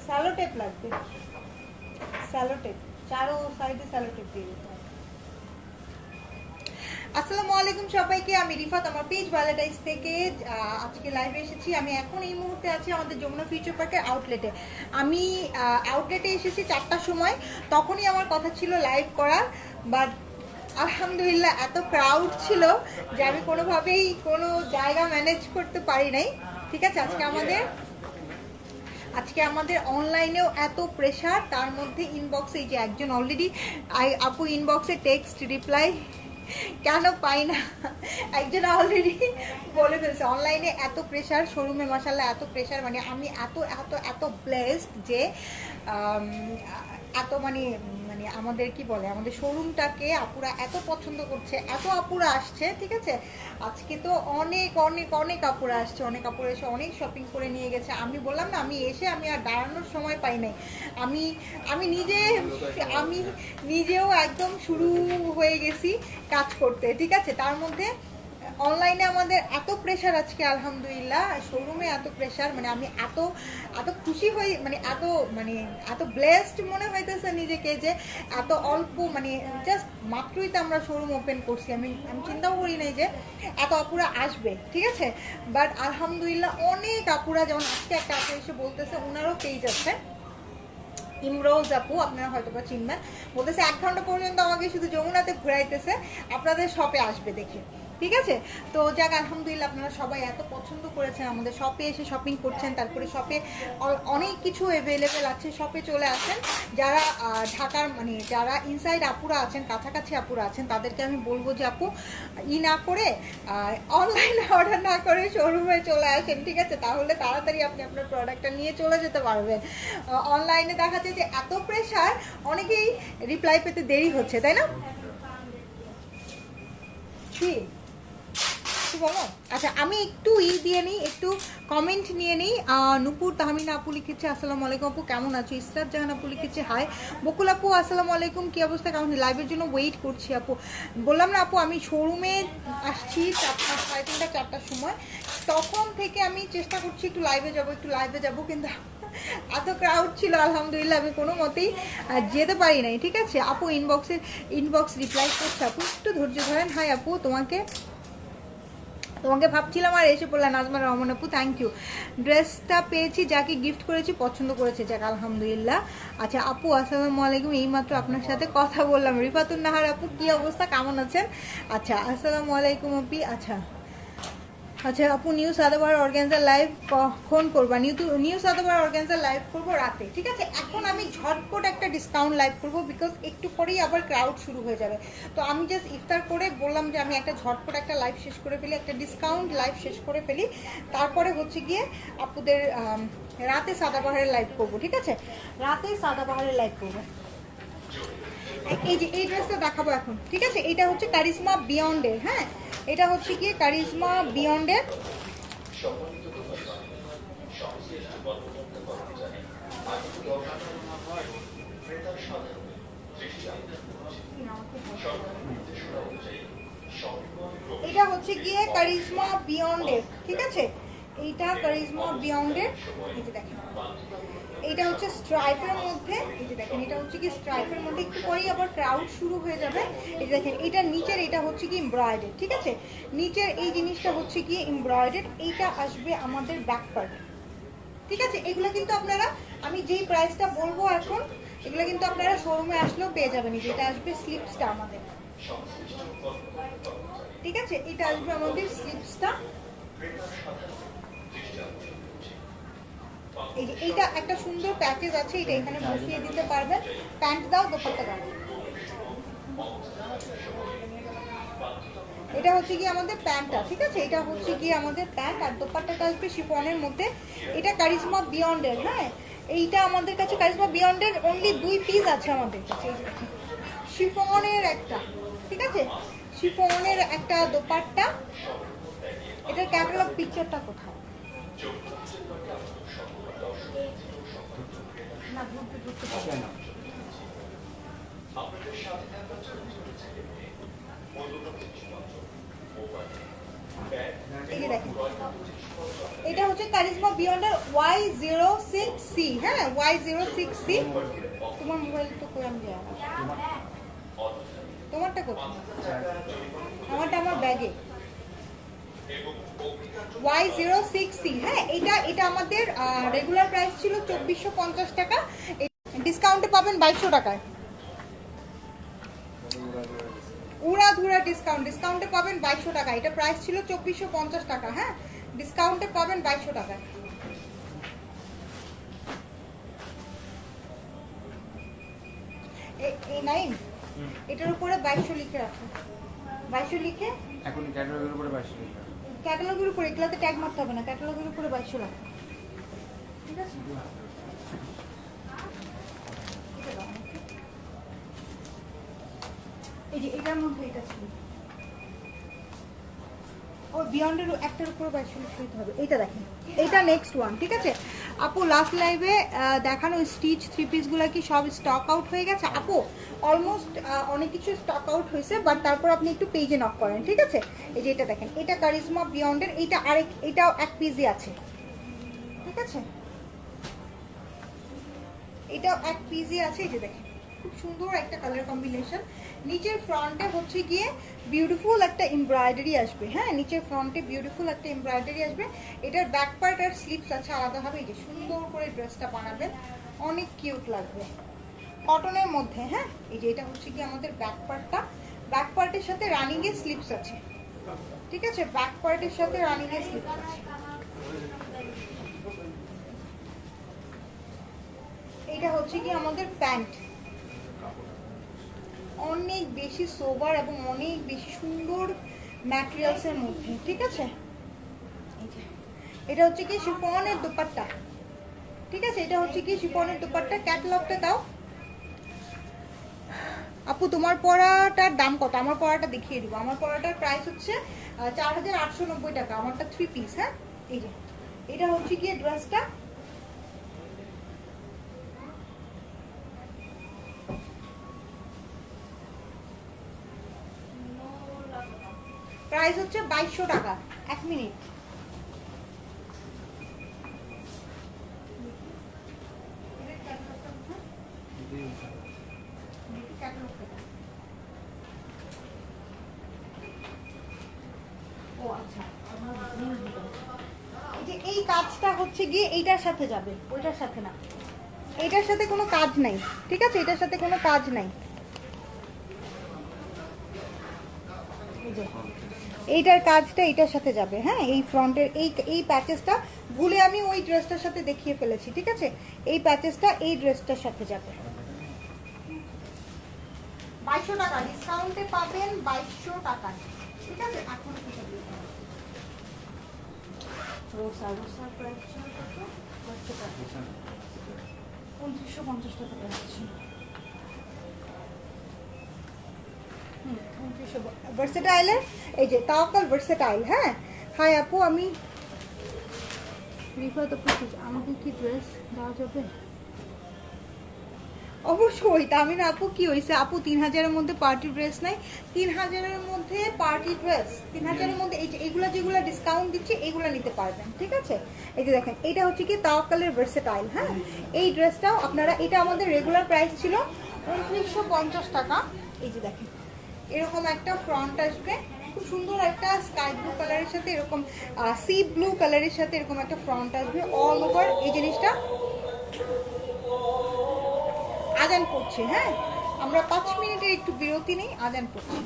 Shallow tape লাগবে, shallow tape, চারো সাইডে স্যালো টেপ দিয়ে দিতে হবে। আসসালামু আলাইকুম সবাইকে, আমি রিফাত আমার পেজ ভ্যালেটাইজ থেকে আজকে লাইভে এসেছি। আমি এখন এই মুহূর্তে আছি আমাদের যমুনা ফিউচার পার্কের আউটলেটে। আমি আউটলেটে এসেছি 4টার সময়, তখনই আমার কথা ছিল লাইভ করার, বাট আলহামদুলিল্লাহ এত ক্রাউড ছিল যে আমি কোনোভাবেই কোনো জায়গা ম্যানেজ করতে পারি নাই। ঠিক আছে, আজকে আমাদের অনলাইনেও এত প্রেশার, তার মধ্যে ইনবক্সে যে একজন অলরেডি আপু ইনবক্সে টেক্সট রিপ্লাই কেন পাই না, একজন অলরেডি বলে ফেলছে অনলাইনে এত প্রেশার, শোরুমে মাশাআল্লাহ এত প্রেশার। মানে আমি এত এত এত ব্লেসড যে এত মানে মানে আমাদের কি বলে, আমাদের শোরুমটাকে আপুরা এত পছন্দ করছে, এত আপুরা আসছে। ঠিক আছে, আজকে তো অনেক অনেক অনেক আপুরা আসছে, অনেক আপুরা এসে অনেক শপিং করে নিয়ে গেছে। আমি বললাম না, আমি এসে আমি আর দাঁড়ানোর সময় পাই নাই। আমি নিজেও একদম শুরু হয়ে গেছি কাজ করতে। ঠিক আছে, তার মধ্যে অনলাইনে আমাদের এত প্রেশার আজকে, আলহামদুলিল্লাহ শোরুমে এত প্রেশার। মানে আমি এত এত খুশি হই, মানে এত ব্লেসড মনে হইতেছে নিজেকে যে এত অল্প, মানে জাস্ট মাত্রই তো আমরা শোরুম ওপেন করছি। আমি চিন্তাও করি নাই যে এত আপুরা আসবে। ঠিক আছে, বাট আলহামদুলিল্লাহ অনেক আপুরা, যেমন আজকে একটা আপু এসে বলতেছে, ওনারও পেজ আছে ইমরোজ আপু, আপনারা হয়তো বা চিনবেন, বলতেছে 1 ঘন্টা পর্যন্ত আমাকে শুধু যমুনাতে ঘুরাইতেছে, আপনাদের শপে আসবে দেখে। ঠিক আছে, তো যাক আলহামদুলিল্লাহ আপনারা সবাই এত পছন্দ করেছেন, আমাদের শপে এসে শপিং করছেন, তারপরে শপে অনেক কিছু অ্যাভেলেবেল আছে, শপে চলে আসেন। যারা ঢাকার মানে যারা ইনসাইড আপুরা আছেন, কাছাকাছি আপুরা আছেন, তাদেরকে আমি বলবো যে আপু না করে অনলাইনে অর্ডার না করে শোরুমে চলে আসেন। ঠিক আছে, তাহলে তাড়াতাড়ি আপনি আপনার প্রোডাক্টটা নিয়ে চলে যেতে পারবেন। অনলাইনে দেখা যায় যে এত প্রেশার, অনেকেই রিপ্লাই পেতে দেরি হচ্ছে, তাই না? কি বলো? আচ্ছা, আমি একটু দিয়ে নিই, একটু কমেন্ট নিয়ে নিই। নূপুর তাহমিনা আপু লিখেছে আসসালামু আলাইকুম আপু কেমন আছো। ইসরাত জাহান আপু লিখেছে হাই। বকুল আপু আসসালামু আলাইকুম, কি অবস্থা, কেমন? লাইভের জন্য ওয়েট করছি আপু। বললাম না আপু, আমি শোরুমে আসছি 4টার সময়, তখন থেকে আমি চেষ্টা করছি একটু লাইভে যাবো, কিন্তু এত ক্রাউড ছিল আলহামদুলিল্লাহ আমি কোনো মতেই যেতে পারি নাই। ঠিক আছে, আপু ইনবক্স রিপ্লাই করছে, আপু একটু ধৈর্য ধরেন। হাই আপু, তোমাকে ভাবছিলাম আর এসে পড়লাম। নাজমা রহমান আপু থ্যাংক ইউ। ড্রেসটা পেয়েছি, যাকে গিফট করেছি পছন্দ করেছে, যাক আলহামদুলিল্লাহ। আচ্ছা আপু আসসালামু আলাইকুম, এইমাত্র আপনার সাথে কথা বললাম। রিফাতুন নাহার আপু কি অবস্থা, কেমন আছেন? আচ্ছা আসসালামু আলাইকুম আপি। আচ্ছা আপু নিউ সাদাবার অর্গানজা লাইভ কখন করবা? নিউ সাদাবার অর্গানজা লাইভ করবো রাতে। ঠিক আছে, এখন আমি ঝটপট একটা ডিসকাউন্ট লাইভ করবো, বিকজ একটু পরেই আবার ক্রাউড শুরু হয়ে যাবে। তো আমি জাস্ট ইফতার করে বললাম যে আমি একটা ঝটপট একটা লাইভ শেষ করে ফেলি, একটা ডিসকাউন্ট লাইভ শেষ করে ফেলি, তারপরে হচ্ছে গিয়ে আপুদের রাতে সাদাবাহারের লাইভ করবো। ঠিক আছে, রাতে সাদাবাহারের লাইভ করবো। এই যে এই ড্রেসটা দেখাবো এখন। ঠিক আছে, এটা হচ্ছে কারিজমা বিয়ন্ডের। হ্যাঁ, এটা হচ্ছে কি কারিজমা বিয়ন্ডের। এটা হচ্ছে গিয়ে কারিজমা বিয়ন্ডের। ঠিক আছে, এইটা কারিজমা বিয়ন্ডের। এই যে দেখেন, এটা হচ্ছে স্ট্রাইপের মধ্যে। এই যে দেখেন, এটা হচ্ছে কি স্ট্রাইপের মধ্যে, একটু পরেই আবার ক্রাউড শুরু হয়ে যাবে। এই যে দেখেন, এটা নিচের, এটা হচ্ছে কি এমব্রয়ডারি। ঠিক আছে, নিচের এই জিনিসটা হচ্ছে কি এমব্রয়ডারি, এইটা আসবে আমাদের ব্যাক পার্ট। ঠিক আছে, এগুলো কিন্তু আপনারা, আমি যেই প্রাইসটা বলবো এখন, এগুলো কিন্তু আপনারা শোরুমে আসলেও পেয়ে যাবেন। এটা আসবে স্লিপসটা আমাদের। ঠিক আছে, এটা আসবে আমাদের স্লিপসটা। এই যে এইটা একটা সুন্দর প্যাকেজ আছে, এটা এখানে বসিয়ে দিতে পারবেন। প্যান্ট দাও, দোপাট্টা দাও। এটা হচ্ছে কি আমাদের প্যান্টটা। ঠিক আছে, এটা হচ্ছে কি আমাদের প্যান্ট, আর দোপাট্টাটা আসবে শিফনের মধ্যে। এটা কারিজমা বিয়ন্ডের। হ্যাঁ, এইটা আমাদের কাছে কারিজমা বিয়ন্ডের অনলি 2 পিস আছে আমাদের কাছে। শিফনের একটা, ঠিক আছে, শিফনের একটা দোপাট্টা। এটার ক্যাটালগ পিকচারটা কোথায়? না, ঢুকতে পারবে না। এই যে দেখেন, এটা হচ্ছে কারিজমা বিয়ন্ডের Y06C, হ্যাঁ Y06C। তোমার মোবাইল তো করে আমি দেওয়া, তোমারটা কোথায়? আমারটা আমার ব্যাগে। Y06C, হ্যাঁ এটা আমাদের রেগুলার প্রাইস ছিল 2450 টাকা, ডিসকাউন্টে পাবেন 2200 টাকায়। উড়াধুরা ডিসকাউন্টে পাবেন 2200 টাকা। এটা প্রাইস ছিল 2450 টাকা, হ্যাঁ ডিসকাউন্টে পাবেন 2200 টাকায়। এই নাইন, এটার উপরে 2200 লিখে রাখো, 2200 লিখে এখন ক্যাটালগের উপরে 2200 লিখে, ক্যাটালগের উপরে, এগুলাতে ট্যাগ মারতে হবে না, ক্যাটালগের উপরে 2200 রাখো, ঠিক আছে? এই যে এটার মধ্যে এটা ছিল, ও বিয়ন্ডের একটার উপরে 2200 লিখতে হবে। এইটা দেখেন, এইটা নেক্সট ওয়ান, ঠিক আছে আপু? লাস্ট লাইভে দেখানো স্টিচ থ্রি পিসগুলো কি সব স্টক আউট হয়ে গেছে আপু? অলমোস্ট অনেক কিছু স্টক আউট হয়েছে, বাট তারপর আপনি একটু পেজে নক করেন, ঠিক আছে? এই যে এটা দেখেন, এটা কারিজমা বিয়ন্ডের, এইটা আরেক, এটাও এক পিসই আছে, ঠিক আছে? এটাও এক পিসই আছে। এই যে দেখেন, খুব সুন্দর একটা কালার কম্বিনেশন। নিচের ফ্রন্টে হচ্ছে গিয়ে বিউটিফুল একটা এমব্রয়ডারি আসবে, হ্যাঁ নিচের ফ্রন্টে বিউটিফুল একটা এমব্রয়ডারি আসবে। এটার ব্যাক পার্ট আর স্লিপস আছে আলাদাভাবে। এই যে সুন্দর করে ড্রেসটা বানাবেন, অনেক কিউট লাগবে, কটনের মধ্যে, হ্যাঁ এই যে এটা হচ্ছে কি আমাদের ব্যাক পার্টটা, ব্যাক পার্টের সাথে রানিং এর স্লিপস আছে, ঠিক আছে? ব্যাক পার্টের সাথে রানিং এর স্লিপস আছে। এটা হচ্ছে কি আমাদের প্যান্ট, অনেক বেশি সোবার এবং অনেক বেশি সুন্দর ম্যাটেরিয়ালসের মধ্যে, ঠিক আছে? এটা হচ্ছে কি শিফনের দুপাট্টা, ঠিক আছে? এটা হচ্ছে কি শিফনের দুপাট্টা। ক্যাটালগটা দাও আপু। তোমার পড়াটার দাম কত? আমার পড়াটা দেখিয়ে দিব। আমার পড়াটার প্রাইস হচ্ছে 4890 টাকা, আমারটা 3 পিস, হ্যাঁ এই যে এটা হচ্ছে কি ড্রেসটা, প্রাইস হচ্ছে 2200 টাকা। এক মিনিট, ও আচ্ছা, যে এই কাজটা হচ্ছে গিয়ে এইটার সাথে যাবে, ওইটার সাথে না, এইটার সাথে কোনো কাজ নাই, ঠিক আছে? এটার সাথে কোনো কাজ নাই। এইটার কাজটা এইটার সাথে যাবে, হ্যাঁ এই ফ্রন্টের এই প্যাচেসটা ভুলে আমি ওই ড্রেসটার সাথে দেখিয়ে ফেলেছি, ঠিক আছে? এই প্যাচেসটা এই ড্রেসটার সাথে যাবে। 2200 টাকা ডিসকাউন্টে পাবেন, 2200 টাকা, ঠিক আছে? এখন রোসা প্রাইস ছিল কত? 2950 টাকা প্রাইস ছিল। ভার্সেটাইলের এই যে তাওয়াক্কাল ভার্সেটাইল, হ্যাঁ হাই আপু, আমি রিফাত আপু, আমাকে কি ড্রেস দেওয়া যাবে? অবশ্যই। তামিনা আপু কি হয়েছে আপু? 3000-এর মধ্যে পার্টি ড্রেস নাই? 3000-এর মধ্যে পার্টি ড্রেস, 3000-এর মধ্যে এই যে এগুলো যেগুলো ডিসকাউন্ট দিচ্ছে এগুলো নিতে পারবেন, ঠিক আছে? এই যে দেখেন, এটা হচ্ছে কি তাওয়াক্কালের ভার্সেটাইল, হ্যাঁ এই ড্রেসটাও আপনারা, এটা আমাদের রেগুলার প্রাইস ছিল 2950 টাকা। এই যে দেখেন, এরকম একটা ফ্রন্ট আসবে, খুব সুন্দর একটা স্কাই ব্লু কালারের সাথে এরকম সি ব্লু কালারের সাথে এরকম একটা ফ্রন্ট আসবে অল ওভার। এই জিনিসটা আজান করছে, হ্যাঁ আমরা 5 মিনিটের একটু বিরতি নেই, আজান করছি।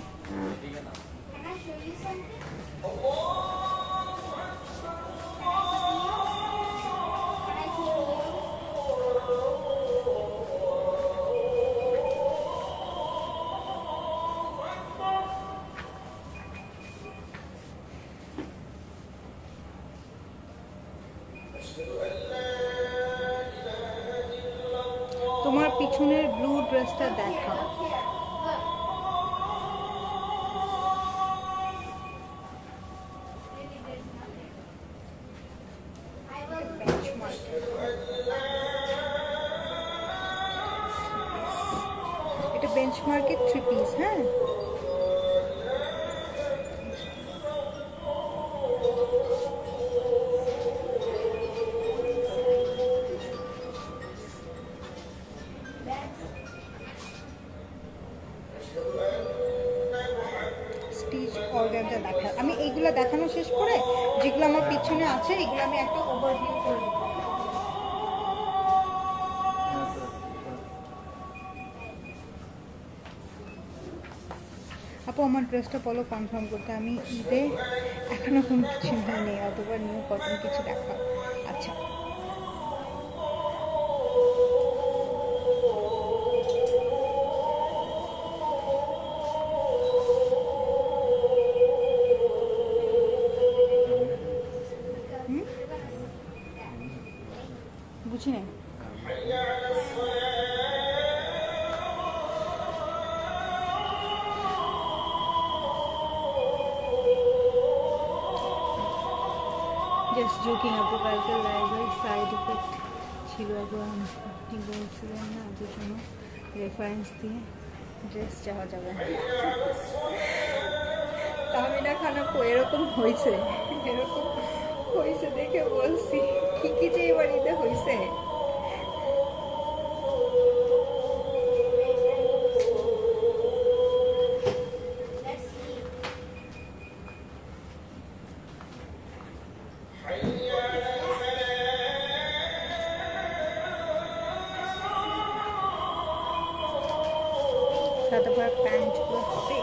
তোমার পিছনের ব্লু ড্রেসটা দেখা, এটা বেঞ্চমার্কের 3 পিস, হ্যাঁ অর্গানজা দেখা, আমি এইগুলো দেখানো শেষ করে যেগুলো আমার পিছনে আছে এগুলো আমি একটা ওভারভিউ করে দেবো। আপু আমার ড্রেসটা বলো কনফার্ম করতে, আমি ঈদে এখনো কোনো কিছু নেই, অথবা নিউ কটন কিছু দেখা। আচ্ছা বুঝি না। জাস্ট জোকিং আপু, কালকে লাইভের সাইড ইফেক্ট ছিল আপু, আপনি বলছিলেন না যে কোনো রেফারেন্স দিয়ে ড্রেস চাওয়া যাবে না। তাহমিনা খান আপু এরকম হয়েছে, এরকম হয়েছে দেখে বলছি ঠিকই যে এই বাড়িতে হয়েছে। তারপর প্যান্টগুলো হবে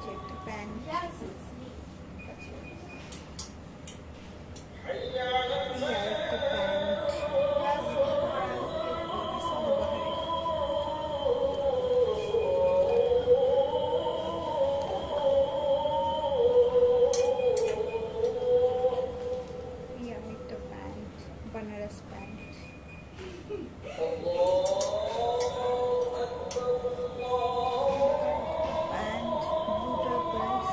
যে একটা প্যান্ট, আরেকটা প্যান্ট, আরেকটা প্যান্ট, বানারস প্যান্ট। প্যান্ট, দুটো প্লাস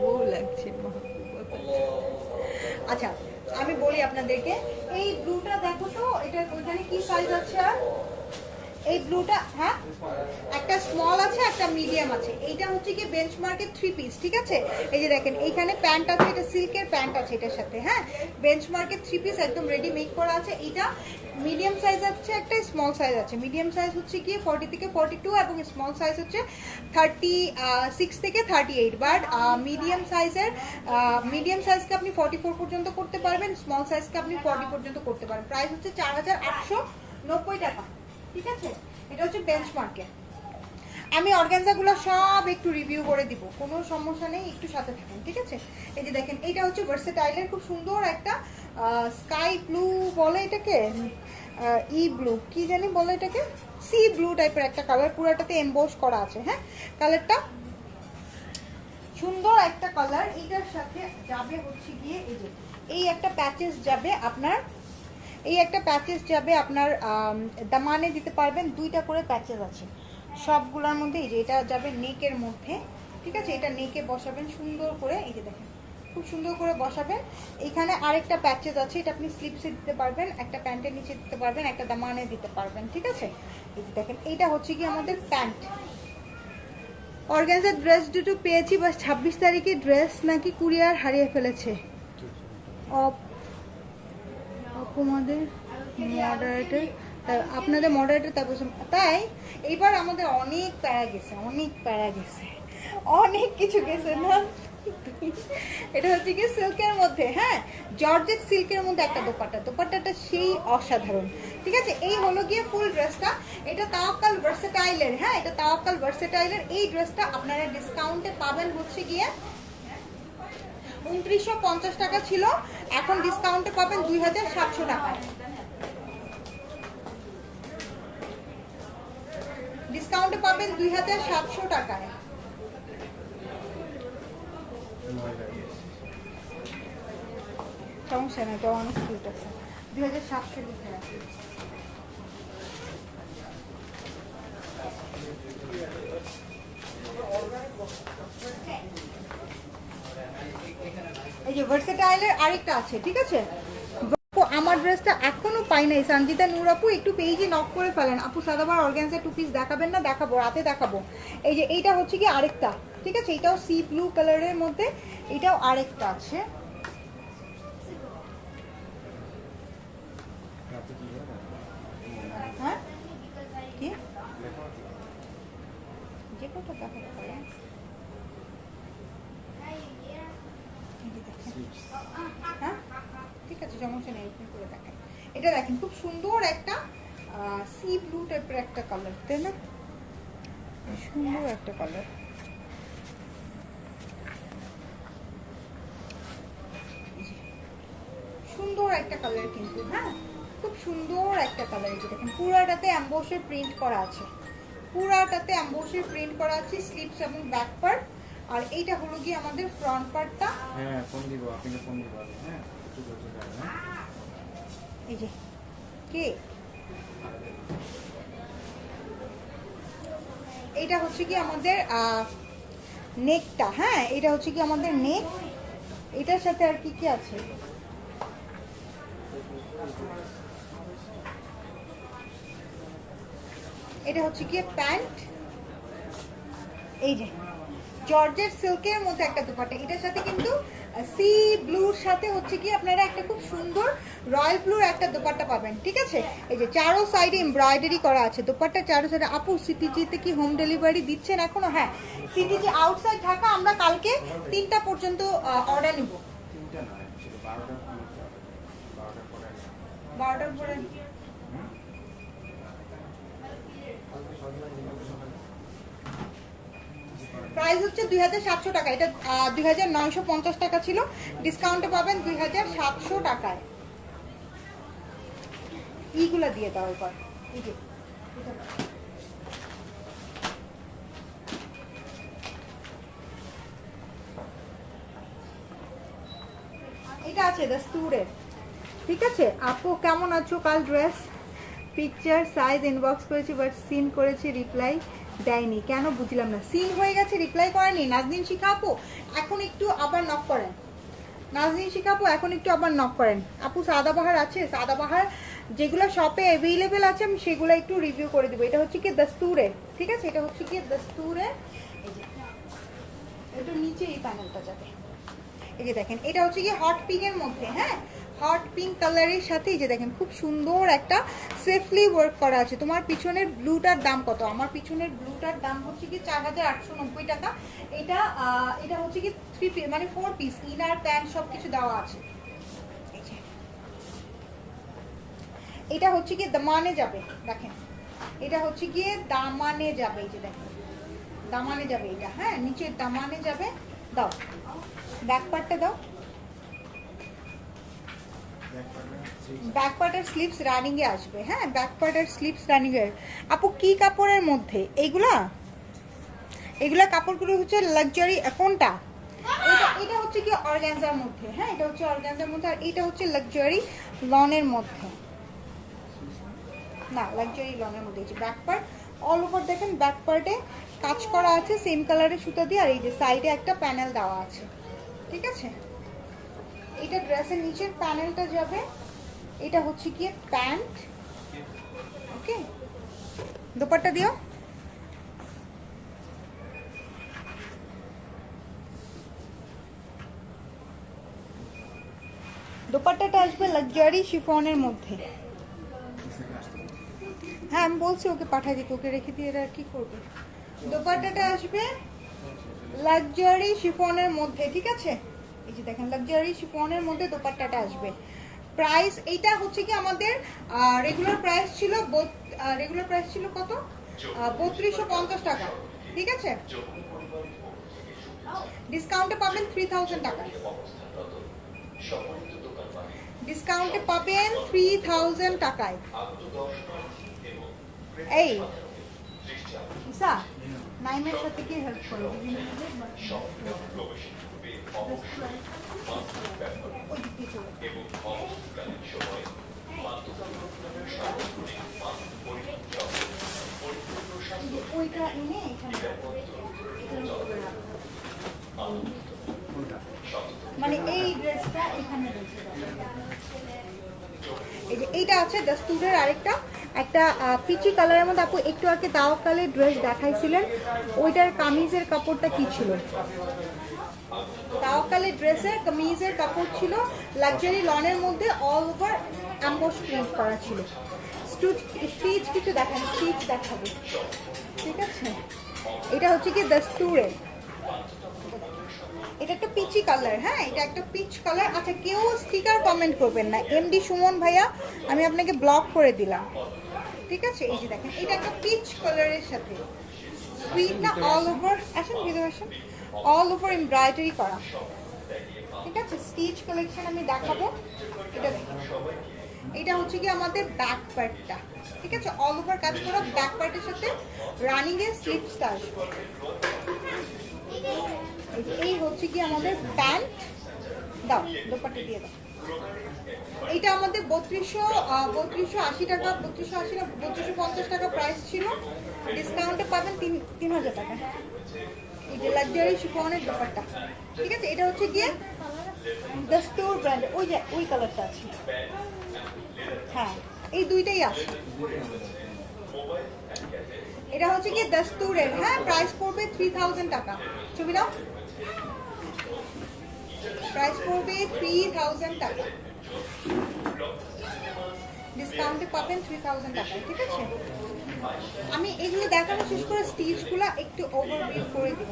বউ লাগছে মাহবুবা। আচ্ছা আমি বলি আপনাদেরকে, এই ব্লুটা দেখো তো, এটা ওইখানে কি সাইজ আছে? আর এই ব্লুটা, হ্যাঁ একটা স্মল আছে একটা মিডিয়াম আছে, এইটা হচ্ছে কি বেঞ্চমার্কের 3 পিস, ঠিক আছে? এই যে দেখেন এইখানে প্যান্ট আছে, এটা সিল্কের প্যান্ট আছে এটার সাথে, হ্যাঁ বেঞ্চমার্কের 3 পিস একদম রেডি মেক করা আছে। এইটা মিডিয়াম সাইজ আছে, একটা স্মল সাইজ আছে। মিডিয়াম সাইজ হচ্ছে কি 40 থেকে 42 এবং স্মল সাইজ হচ্ছে 36 থেকে 38। বাট মিডিয়াম সাইজকে আপনি 44 পর্যন্ত করতে পারবেন, স্মল সাইজকে আপনি 40 পর্যন্ত করতে পারবেন। প্রাইস হচ্ছে 4890 টাকা, ঠিক আছে? এটা হচ্ছে বেঞ্চমার্কে। আমি অর্গানজাগুলো সব একটু রিভিউ করে দিব, কোনো সমস্যা নেই, একটু সাথে থাকুন, ঠিক আছে? এই যে দেখেন এইটা হচ্ছে ভার্সেটাইলের খুব সুন্দর একটা স্কাই ব্লু বলে এটাকে, ই ব্লু কি জানি বলে এটাকে, সি ব্লু টাইপের একটা কালার, পুরাটাতে এমবোস করা আছে। হ্যাঁ কালারটা সুন্দর একটা কালার। এটার সাথে যাবে হচ্ছে গিয়ে এই যে এই একটা প্যাচেস যাবে আপনার, এই একটা প্যাচেস যাবে আপনার দামানে দিতে পারবেন, 2টা করে প্যাচেস আছে সবগুলোর মধ্যে। এই যে এটা যাবে নেকের মধ্যে, ঠিক আছে? এটা নেকে বসাবেন সুন্দর করে, এই যে দেখেন খুব সুন্দর করে বসাবেন। এইখানে আরেকটা প্যাচেস আছে, এটা আপনি স্লিপসে দিতে পারবেন, একটা প্যান্টের নিচে দিতে পারবেন, একটা দামানে দিতে পারবেন, ঠিক আছে? এই যে দেখেন এইটা হচ্ছে কি আমাদের প্যান্ট। অর্গানজার ড্রেস দুটো পেয়েছি, বাস 26 তারিখে ড্রেস নাকি কুরিয়ার হারিয়ে ফেলেছে। আপনাদের মডারেটর, আপনাদের মডারেটর তাই এইবার আমাদের অনেক প্যারা গেছে, অনেক প্যারা গেছে, অনেক কিছু গেছে না। এটা হচ্ছে কি সিল্কের মধ্যে, হ্যাঁ জর্জেট সিল্কের মধ্যে একটা দোপাট্টাটা সেই অসাধারণ, ঠিক আছে? এই হলো গিয়ে ফুল ড্রেসটা। এটা তাওয়াক্কাল ভার্সেটাইলের, হ্যাঁ এটা তাওয়াক্কাল ভার্সেটাইলের। এই ড্রেসটা আপনারা ডিসকাউন্টে পাবেন হচ্ছে গিয়ে 2950 টাকা ছিল, এখন ডিসকাউন্টে পাবেন 2700 টাকায়। ডিসকাউন্টে পাবেন 2700 টাকায়। সমস্যা নেই, এটা অনেক কিউট আছে, 2700 লিখে রাখি। যে ভার্সেটাইলের আরেকটা আছে, ঠিক আছে। আপু আমার ড্রেসটা এখনো পাই নাই, সঞ্জিতা নূর আপু একটু পেজে নক করে ফেলেন। আপু সাদাবার অর্গানজা 2 পিস দেখাবেন না? দেখাবো, রাতে দেখাবো। এই যে এইটা হচ্ছে কি আরেকটা, ঠিক আছে, এটাও সি ব্লু কালারের মধ্যে, এটাও আরেকটা আছে। হ্যাঁ কি যে কোটা দেখাতে পারে। হ্যাঁ ঠিক আছে, সমস্যা নেই, ওপেন করে দেখেন। এটা দেখেন খুব সুন্দর একটা সি ব্লু টাইপের একটা কালার, তাই না? সুন্দর একটা কালার। সুন্দর একটা কালার কিন্তু, হ্যাঁ খুব সুন্দর একটা কালার। এই যে দেখেন পুরাটাতে অ্যাম্বোসের প্রিন্ট করা আছে, পুরাটাতে অ্যাম্বোসের প্রিন্ট করা আছে, স্লিভস এবং ব্যাক পার্ট। আর এইটা হলো গিয়ে আমাদের ফ্রন্ট পার্টটা। হ্যাঁ ফোন দিব, আপনি ফোন দিব। হ্যাঁ একটু ধৈর্য ধরেন। হ্যাঁ এই যে কে এইটা হচ্ছে কি আমাদের নেকটা, হ্যাঁ এটা হচ্ছে কি আমাদের নেক। এটার সাথে আর কি কি আছে, এটা হচ্ছে কি প্যান্ট। এই যে জর্জেট সিল্কের মধ্যে একটা দুপাট্টা, এটার সাথে কিন্তু সি ব্লুর সাথে হচ্ছে কি আপনারা একটা খুব সুন্দর রয়্যাল ব্লুর একটা দুপাট্টা পাবেন, ঠিক আছে। এই যে চারো সাইডে এমব্রয়ডারি করা আছে দুপাট্টা চারো সাইডে। আপু সিটিজিতে কি হোম ডেলিভারি দিচ্ছেন এখনো? হ্যাঁ সিটিজি আউটসাইড ঢাকা আমরা কালকে 3টা পর্যন্ত অর্ডার নিব। 3টা না, ছিল 12টার মধ্যে, 12টার পরে। 12টার পরে প্রাইস হচ্ছে 2700 টাকা, এটা 2950 টাকা ছিল, ডিসকাউন্টে পাবেন 2700 টাকায়। এইগুলা দিয়ে দাও এবার, এই যে এটা আছে দস্তুরের, ঠিক আছে। আপু কেমন আছো? কাল ড্রেস পিকচার সাইজ ইনবক্স করেছি বাট সিন করেছি, রিপ্লাই দেয়নি কেন বুঝলাম না। সিন হয়ে গেছে, রিপ্লাই করেনি। নাজনীন শিখা আপু এখন একটু আবার নক করেন, নাজনীন শিখা আপু এখন একটু আবার নক করেন। আপু সাদাবাহার আছে? সাদাবাহার যেগুলো শপে অ্যাভেলেবেল আছে আমি সেগুলো একটু রিভিউ করে দেবো। এটা হচ্ছে কি দস্তুরের, ঠিক আছে, এটা হচ্ছে কি দস্তুরের। এই যে এটা নিচে এই প্যানেলটা যাবে, এই যে দেখেন এটা হচ্ছে কি হট পিঙ্কের মধ্যে, হ্যাঁ হট পিঙ্ক কালারের সাথে। এই যে দেখেন খুব সুন্দর একটা সেফলি ওয়ার্ক করা আছে। তোমার পিছনের ব্লুটার দাম কত? আমার পিছনের ব্লুটার দাম হচ্ছে কি 4890 টাকা। এটা এটা হচ্ছে কি 3 পিস মানে 4 পিস, ইনার প্যান্ট সব কিছু দেওয়া আছে। এই যে এটা হচ্ছে কি দামানে যাবে, দেখেন এটা হচ্ছে গিয়ে দামানে যাবে। এই যে দেখেন দামানে যাবে এটা, হ্যাঁ নিচের দামানে যাবে। দাও ব্যাক পার্টটা দাও, ব্যাক পার্টের স্লিপস রানিং এ আসবে, হ্যাঁ ব্যাক পার্টের স্লিপস রানিং এর। আপু কি কাপড়ের মধ্যে এইগুলা? এগুলা কাপড়গুলো হচ্ছে লাক্সারি। কোনটা? এটা হচ্ছে কি অর্গানজার মধ্যে, হ্যাঁ এটা হচ্ছে অর্গানজার মধ্যে। আর এটা হচ্ছে লাক্সারি লনের মধ্যে, না লাক্সারি লনের মধ্যে। এই যে ব্যাক পার্ট অল ওভার দেখেন, ব্যাক পার্টে কাজ করা আছে সেম কালারের সুতা দিয়ে। আর এই যে সাইডে একটা প্যানেল দেওয়া আছে, ঠিক আছে। এটা ড্রেসের নিচের প্যানেলটা যাবে। এটা হচ্ছে কি প্যান্ট, ওকে। দোপাট্টা দিও, দোপাট্টাটা আসবে লাক্সারি শিফনের মধ্যে। হ্যাঁ আমি বলছি ওকে পাঠিয়ে দিতে, ওকে রেখে দিয়ে এরা কি করবে। দোপাট্টাটা আসবে লাক্সারি শিফনের মধ্যে, ঠিক আছে। এই যে দেখেন লাক্সারি শিফনের মধ্যে দোপাট্টাটা আসবে। প্রাইস এইটা হচ্ছে কি আমাদের রেগুলার প্রাইস ছিল কত? 3250 টাকা, ঠিক আছে। ডিসকাউন্টে পাবেন 3000 টাকা, ডিসকাউন্টে পাবেন 3000 টাকায়। এই ঈশা নাইমের সাথে কি হেল্প করো? ওইটা এনে এখানে মানে এই ড্রেসটা এখানে রয়েছে। এই যে এইটা আছে দাস্তুরের আরেকটা একটা পিচি কালারের মধ্যে আপু একটু আগে তাওয়াক্কালের ড্রেস দেখাইছিলেন, ওইটার কামিজের কাপড়টা কি ছিল? তাওয়াক্কালের ড্রেসের কামিজের কাপড় ছিল লাক্সারি লনের মধ্যে অল ওভার অ্যাম্বস প্রিন্ট করা ছিল। স্টিচ কিছু দেখান, স্টিচ দেখাবো, ঠিক আছে? এটা হচ্ছে কি দাস্তুরের, এটা একটা পিচি কালার, হ্যাঁ এটা একটা পিচ কালার। আচ্ছা কেউ স্টিকার কমেন্ট করবেন না, এমডি সুমন ভাইয়া আমি আপনাকে ব্লক করে দিলাম, ঠিক আছে? এই যে দেখেন এটা একটা পিচ কালারের সাথে সুইট না অল ওভার, আসেন ভিডিও আসেন, অল ওভার এমব্রয়ডারি করা, ঠিক আছে? স্টিচ কালেকশন আমি দেখাবো। এটা দেখুন, এটা হচ্ছে কি আমাদের ব্যাক পার্টটা, ঠিক আছে? অল ওভার কাজ করা ব্যাক পার্টের সাথে রানিং এর স্লিপসটা আসবে। এই হচ্ছে কি আমাদের প্যান্ট, দাও দোপাট্টা দিয়ে দাও। এইটা আমাদের 3280 টাকা, 3280 না 3250 টাকা প্রাইস ছিল, ডিসকাউন্টে পাবেন 3000 টাকা। এই যে লাক্সারি শিফনের দোপাট্টা, ঠিক আছে? এটা হচ্ছে গিয়ে দাস্তুর ব্র্যান্ড, ওই যে ওই কালারটা আছে, হ্যাঁ এই দুইটাই আছে। এটা হচ্ছে কি দাস্তুরের, হ্যাঁ প্রাইস পড়বে 3000 টাকা। ছবি দাও, প্রাইস পড়বে 3000 টাকা, ডিসকাউন্টে পাবেন 3000 টাকা, ঠিক আছে? আমি এগুলো দেখানো শেষ করে স্টিচগুলো একটু ওভারভিউ করে দিব।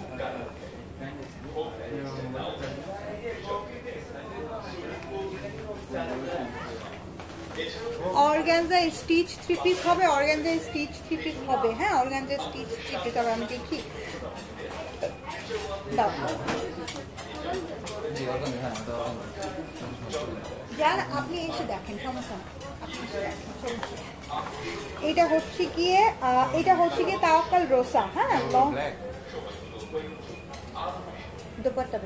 অর্গানজা স্টিচ থ্রি পিস হবে, অর্গানজা স্টিচ থ্রি পিস হবে, হ্যাঁ অর্গানজা স্টিচ থ্রি পিস হবে। আমি দেখি দাও, যান আপনি এসে দেখেন, সমস্যা না, আপনি এসে দেখেন, সমস্যা না। এটা হচ্ছে গিয়ে তাওয়াক্কাল রোসা, হ্যাঁ লং দোপাট্টা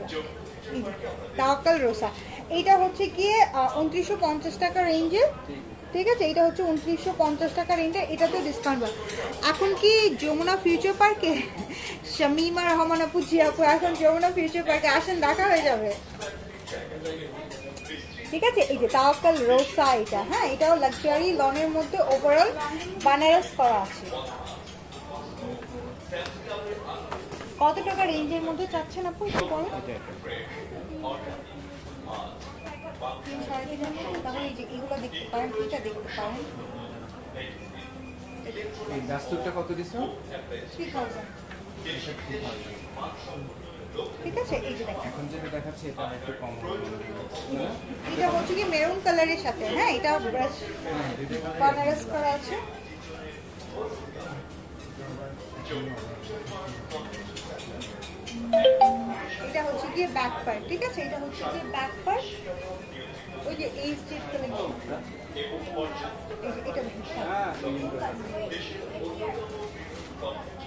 তাওয়াক্কাল রোসা। এইটা হচ্ছে গিয়ে 2950 টাকা রেঞ্জে, ঠিক আছে? এটা হচ্ছে 2950 টাকা রেঞ্জে, এটাতে ডিসকাউন্ট। এখন কি যমুনা ফিউচার পার্কে শামিমা রহমান আপু, জি আপু এখন যমুনা ফিউচার পার্কে আসেন, দেখা হয়ে যাবে, ঠিক আছে? এই যে তাওয়াক্কাল রোসা, এটা হ্যাঁ এটাও লাক্সারি লনের মধ্যে ওভারঅল বানারস করা আছে। কত টাকা রেঞ্জের মধ্যে চাচ্ছেন আপু একটু বলেন? তাহলে এই যে এগুলো দেখতে পারেন, এটা দেখতে পারেন। এই দাস্তুরটা কত দিছো? 3000, ঠিক আছে? এই যে দেখেন এখন যেটা দেখাচ্ছে এটা একটু কম হবে। এটা হচ্ছে কি মেরুন কালারের সাথে, হ্যাঁ এটা ব্রাশ বানারস করা আছে। এটা হচ্ছে গিয়ে ব্যাক পার্ট, ঠিক আছে? এটা হচ্ছে গিয়ে ব্যাক পার্ট, ওই যে এই স্টিচ কালেকশন, এটা দেখুন,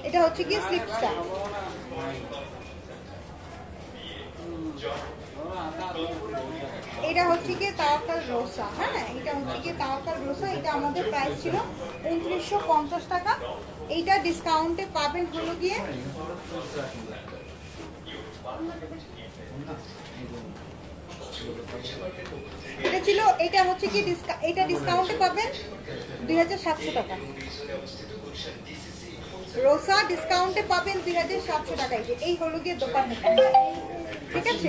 এটা হচ্ছে গিয়ে স্লিপসটা। এটা হচ্ছে গিয়ে তাওয়াক্কাল রোসা, হ্যাঁ এটা হচ্ছে গিয়ে তাওয়াক্কাল রোসা। এটা আমাদের প্রাইস ছিল 2950 টাকা, এইটা ডিসকাউন্টে পাবেন হলো গিয়ে এটা ছিল, এটা হচ্ছে কি এটা ডিসকাউন্টে পাবেন 2700 টাকা। রোসা ডিসকাউন্টে পাবেন 2700 টাকা। এই হলো গিয়ে দোকানে, ঠিক আছে?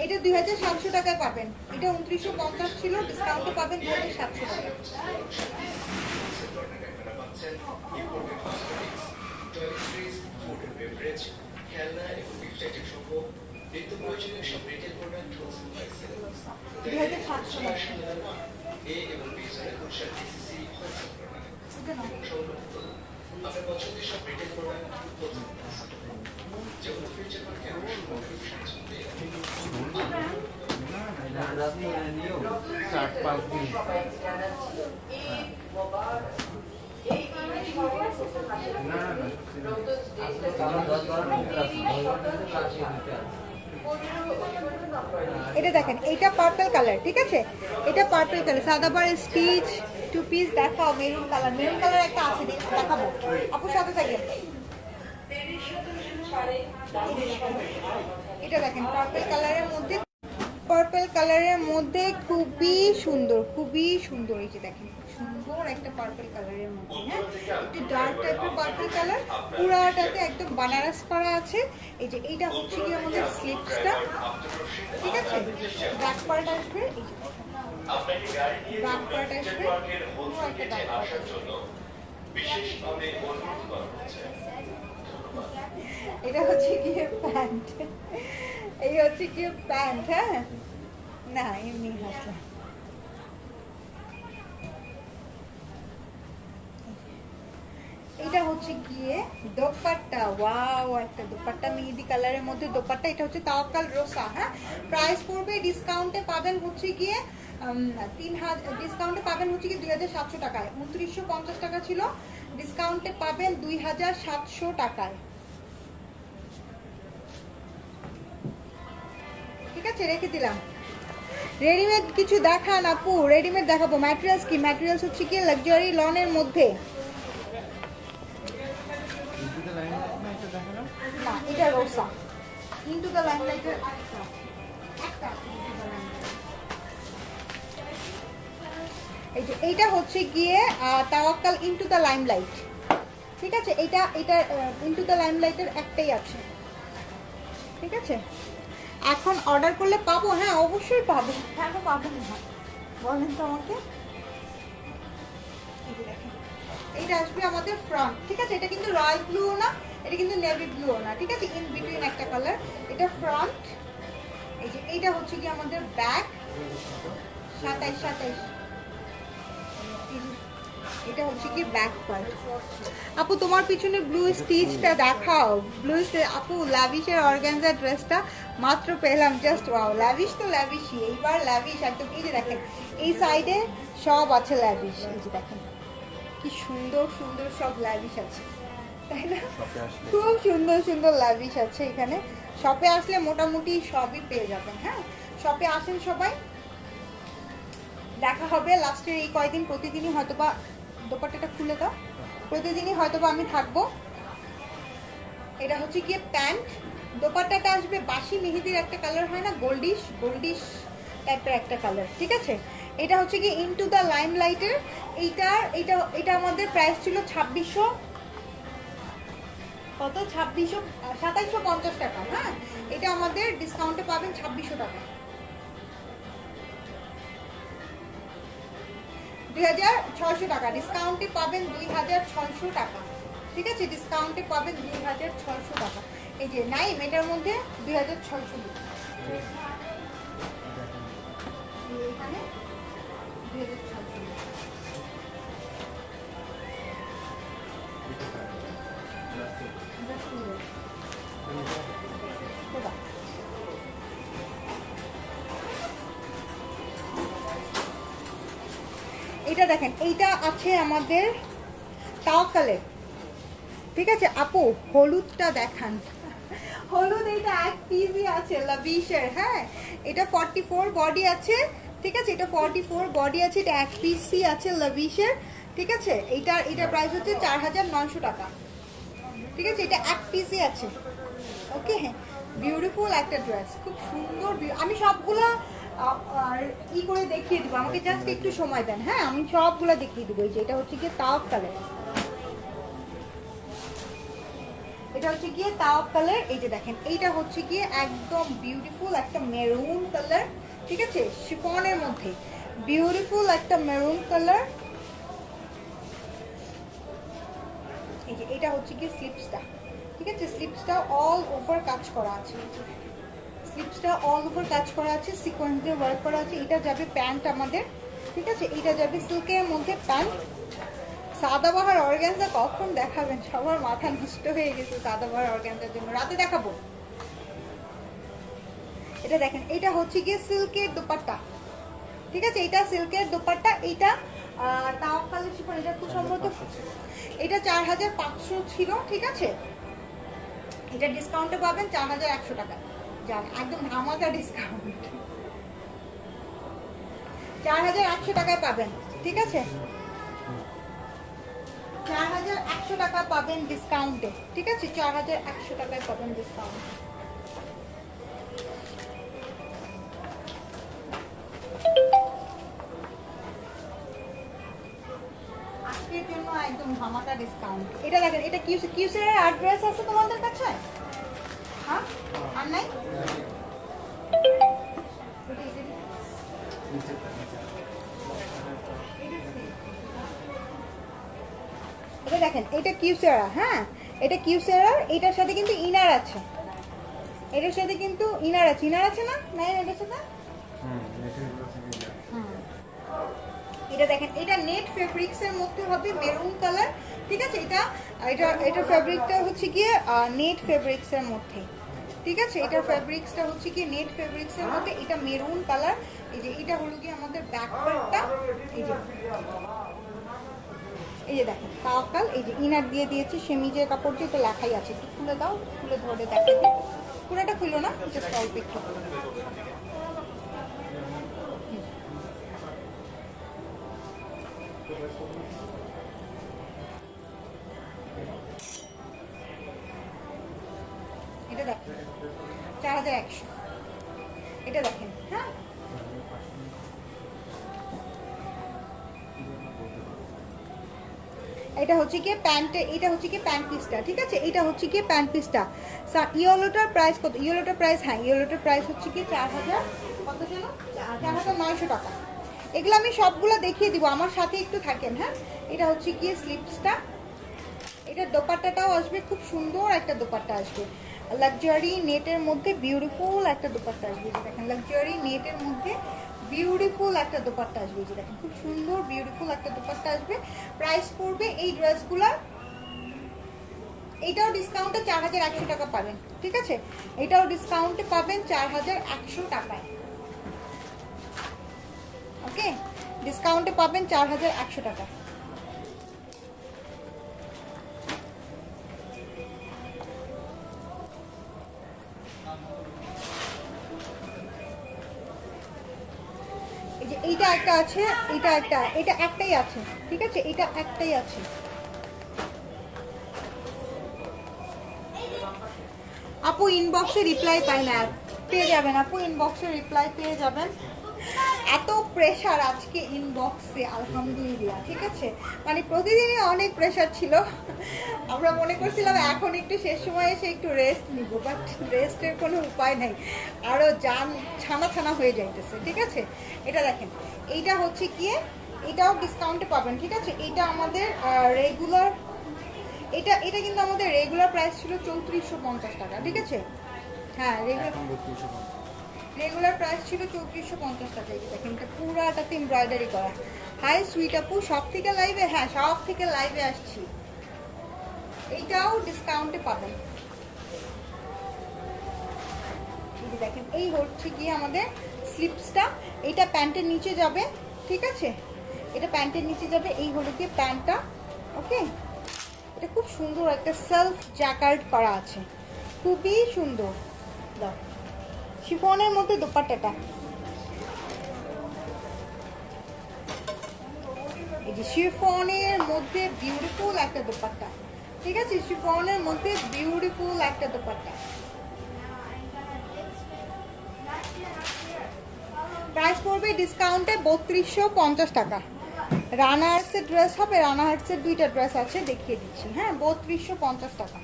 এটা 2700 টাকায় পাবেন, এটা 2950 ছিল, ডিসকাউন্টে পাবেন 2700 টাকা। এটা দেখেন, এটা পার্পল কালার, ঠিক আছে? এটা পার্পল কালার, সাদাবার স্টিচ টু পিস দেখাও। মেরুন কালার একটা আছে, দেখাবো, আপুর সাথে থাকেন। এটা দেখেন পার্পল কালারের মধ্যে, পার্পল কালারের মধ্যে খুবই সুন্দর, খুবই সুন্দর। এই যে দেখেন সুন্দর একটা পার্পল কালারের মধ্যে, হ্যাঁ একটু ডার্ক টাইপের পার্পল কালার, পুরাটাতে একদম বানারস করা আছে। এই যে এইটা হচ্ছে কি আমাদের স্লিপসটা, ঠিক আছে। ব্যাক পার্ট আসবে, এই যে ব্যাক পার্ট আসবে, পুরো একটা ব্যাক পার্ট আসবে। এটা হচ্ছে কি প্যান্ট, এই হচ্ছে কি প্যান্ট, হ্যাঁ না এমনি হাসলাম। এটা হচ্ছে গিয়ে দোপাট্টা, ওয়াও একটা দোপাট্টা মেহেদি কালারের মধ্যে দোপাট্টা। এটা হচ্ছে তাওয়াক্কাল রোসা, হ্যাঁ প্রাইস পড়বে ডিসকাউন্টে পাবেন হচ্ছে গিয়ে 3000, ডিসকাউন্টে পাবেন হচ্ছে গিয়ে 2700 টাকায়। 2950 টাকা ছিল, ডিসকাউন্টে পাবেন 2700 টাকায়, ঠিক আছে রেখে দিলাম। রেডিমেড কিছু দেখান আপু, রেডিমেড দেখাবো। ম্যাটেরিয়ালস কি, ম্যাটেরিয়ালস হচ্ছে কি লাক্সারি লনের মধ্যে, না এটা রোসা ইনটু দ্য লাইমলাইটের একটা এই যে এইটা হচ্ছে গিয়ে তাওয়াক্কাল ইনটু দ্য লাইমলাইট, ঠিক আছে। এটা ইনটু দ্য লাইমলাইটের একটাই আছে, ঠিক আছে। এখন অর্ডার করলে পাবো, হ্যাঁ অবশ্যই পাবো, কেন পাবো না বলেন তো আমাকে। এই যে দেখেন এইটা আসবে আমাদের ফ্রন্ট, ঠিক আছে। এটা কিন্তু রয়্যাল ব্লুও না, এটা কিন্তু নেভি ব্লুও না, ঠিক আছে, ইন বিটুইন একটা কালার। এটা ফ্রন্ট, এই যে এইটা হচ্ছে কি আমাদের ব্যাক 27, এটা হচ্ছে কি ব্যাক পার্ট। আপু তোমার পিছনে ব্লু স্টিচটা দেখাও, ব্লু আপু ল্যাভিশের অর্গানজা ড্রেসটা মাত্র পেলাম, জাস্ট ওয়াও। ল্যাভিশ তো ল্যাভিশই, এইবার ল্যাভিশ একদম। এই যে দেখেন এই সাইডে সব আছে ল্যাভিশ, এই যে দেখেন কি সুন্দর সুন্দর সব ল্যাভিশ আছে, তাই না? খুব সুন্দর সুন্দর ল্যাভিশ আছে এখানে। শপে আসলে মোটামুটি সবই পেয়ে যাবেন, হ্যাঁ শপে আসেন সবাই, দেখা হবে লাস্টের এই কয়দিন। প্রতিদিনই হয়তোবা দোপাট্টাটা খুলে দাও, প্রতিদিনই হয়তোবা আমি থাকবো। এটা হচ্ছে গিয়ে প্যান্ট, দোপাট্টাটা আসবে বাসি মেহেদির একটা কালার হয় না, গোল্ডিশ গোল্ডিশ টাইপের একটা কালার, ঠিক আছে। এটা হচ্ছে গিয়ে ইনটু দ্য লাইমলাইটের। এটা আমাদের প্রাইস ছিল 2600 কত, 2750 টাকা, হ্যাঁ এটা আমাদের ডিসকাউন্টে পাবেন 2600 টাকা, 2600 টাকা ডিসকাউন্টে পাবেন 2600 টাকা, ঠিক আছে। ডিসকাউন্টে পাবেন 2600 টাকা। এই যে নাইম এটার মধ্যে 2600 এখানে 2600। এটা দেখেন এইটা আছে আমাদের তাওয়াক্কালের, ঠিক আছে। আপু হলুদটা দেখান, হলুদ এইটা এক পিসই আছে লাভিশের, হ্যাঁ এটা 44 বডি আছে, ঠিক আছে। এটা 44 বডি আছে, এটা এক পিসই আছে লাভিশের, ঠিক আছে। এইটা প্রাইস হচ্ছে 4900 টাকা, ঠিক আছে। এটা এক পিসই আছে, ওকে। বিউটিফুল একটা ড্রেস, খুব সুন্দর। আমি সবগুলো আর ই করে দেখিয়ে দেবো, আমাকে জাস্ট একটু সময় দেন, হ্যাঁ আমি সবগুলো দেখিয়ে দেবো। এই যে এটা হচ্ছে গিয়ে তাওয়াক্কালের, এটা হচ্ছে গিয়ে তাওয়াক্কালের। এই যে দেখেন এইটা হচ্ছে গিয়ে একদম বিউটিফুল একটা মেরুন কালার, ঠিক আছে, শিফনের মধ্যে বিউটিফুল একটা মেরুন কালার। এই যে এটা হচ্ছে গিয়ে স্লিপসটা, ঠিক আছে। স্লিপসটা অল ওভার কাজ করা আছে, স্লিপসটা অল ওভার কাজ করা আছে, সিকোয়েন্স দিয়ে ওয়ার্ক করা আছে। এটা যাবে প্যান্ট আমাদের, ঠিক আছে। এটা যাবে সিল্কের মধ্যে প্যান্ট। সাদাবাহার অর্গানজা কখন দেখাবেন? সবার মাথা নষ্ট হয়ে গেছে সাদাবাহার অর্গানজার জন্য, রাতে দেখাবো। এটা দেখেন এটা হচ্ছে গিয়ে সিল্কের দোপাট্টা, ঠিক আছে। এটা সিল্কের দোপাট্টা, এইটা তাওয়াক্কালের শিফন। এটা খুব সম্ভবত এটা 4500 ছিল, ঠিক আছে। এটা ডিসকাউন্টে পাবেন 4100 টাকা, যান একদম ধামাকা ডিসকাউন্ট, 4100 টাকায় পাবেন, ঠিক আছে। 4100 4100 টাকা পাবেন ডিসকাউন্টে, ঠিক আছে? 4100 টাকায় পাবেন ডিসকাউন্ট। আজকের জন্য একদম ধামাকা ডিসকাউন্ট। এটা দেখেন, এটা কিউসের অ্যাড্রেস আছে তোমাদের কাছে? হ্যাঁ, আর নাই? এটা দেখেন, এটা কিউসেরা, হ্যাঁ এটা কিউসেরার, এটার সাথে কিন্তু ইনার আছে, এটার সাথে কিন্তু ইনার আছে, ইনার আছে না? নাই এটার সাথে? এটা দেখেন, এটা নেট ফেব্রিক্স এর মধ্যে হবে, মেরুন কালার, ঠিক আছে? এটা ফেব্রিকটা হচ্ছে গিয়ে নেট ফেব্রিক্স এর মধ্যে, ঠিক আছে? এটার ফেব্রিক্সটা হচ্ছে কি নেট ফেব্রিক্স এর মধ্যে, এটা মেরুন কালার। এই যে এটা হলো কি আমাদের ব্যাক পার্টটা, এই যে দেখেন কাকাল, এই যে ইনার দিয়ে দিয়েছি, সেমিজের কাপড় দিয়ে তো লেখাই আছে। একটু খুলে দাও, খুলে ধরে দেখাই দিই। পুরোটা খুলো না, জাস্ট অল্প একটু। এটা দেখেন 4100, এটা দেখেন, হ্যাঁ এটা হচ্ছে কি প্যান্টে, এটা হচ্ছে কি প্যান্ট পিসটা, ঠিক আছে? এটা হচ্ছে কি প্যান্ট পিসটা। ইয়েলোটার প্রাইস কত? ইয়েলোটার প্রাইস, হ্যাঁ ইয়েলোটার প্রাইস হচ্ছে কি 4000, কত যেন 4900 টাকা। এগুলো আমি সবগুলো দেখিয়ে দিব, আমার সাথে একটু থাকেন, হ্যাঁ। এটা হচ্ছে কি স্লিপসটা, এটার দোপাট্টাটাও আসবে, খুব সুন্দর একটা দোপাট্টা আসবে, লাক্সারি নেটের মধ্যে বিউটিফুল একটা দোপাট্টা আসবে। যে দেখেন লাক্সারি নেটের মধ্যে বিউটিফুল একটা দোপাট্টা আসবে, যে দেখেন খুব সুন্দর বিউটিফুল একটা দোপাট্টা আসবে। প্রাইস পড়বে এই ড্রেসগুলোর, এটাও ডিসকাউন্টে 4100 টাকা পাবেন, ঠিক আছে? এটাও ডিসকাউন্টে পাবেন 4100 টাকায়, ওকে? ডিসকাউন্টে পাবেন 4100 টাকা। এই যে এইটা একটা আছে, এটা একটাই আছে, ঠিক আছে? এটা একটাই আছে। আপু ইনবক্সে রিপ্লাই পাই না, পেয়ে যাবেন আপু, ইনবক্সে রিপ্লাই পেয়ে যাবেন। এত প্রেশার আজকে ইনবক্সে, আলহামদুলিল্লাহ, ঠিক আছে? মানে প্রতিদিনই অনেক প্রেশার ছিল, আমরা মনে করছিলাম এখন একটু শেষ সময় এসে একটু রেস্ট নিব, বাট রেস্টের কোনো উপায় নেই, আরও জান ছানা ছানা হয়ে যাইতেছে, ঠিক আছে? এটা দেখেন, এইটা হচ্ছে গিয়ে, এটাও ডিসকাউন্টে পাবেন, ঠিক আছে? এটা আমাদের রেগুলার, এটা কিন্তু আমাদের রেগুলার প্রাইস ছিল 3450 টাকা, ঠিক আছে? হ্যাঁ রেগুলার প্রাইস ছিল 3450 টাকা। এই দেখেন এটা পুরাটাতে এমব্রয়ডারি করা। হাই সুইট আপু, সব থেকে লাইভে? হ্যাঁ সব থেকে লাইভে আসছি। এইটাও ডিসকাউন্টে পাবেন। এই যে দেখেন, এই হচ্ছে কি আমাদের স্লিপসটা, এটা প্যান্টের নিচে যাবে, ঠিক আছে? এটা প্যান্টের নিচে যাবে, এই হলো কি প্যান্টটা, ওকে? এটা খুব সুন্দর একটা সেলফ জ্যাকার্ড করা আছে, খুবই সুন্দর। দাও, শিফনের মধ্যে দোপাট্টাটা, এই যে শিফনের মধ্যে বিউটিফুল একটা দোপাট্টা, ঠিক আছে? শিফনের মধ্যে বিউটিফুল একটা দোপাট্টা। প্রাইস পড়বে ডিসকাউন্টে 3250 টাকা। রানা হার্টসের ড্রেস হবে, রানা হার্টসের দুইটা ড্রেস আছে, দেখিয়ে দিচ্ছি, হ্যাঁ 3250 টাকা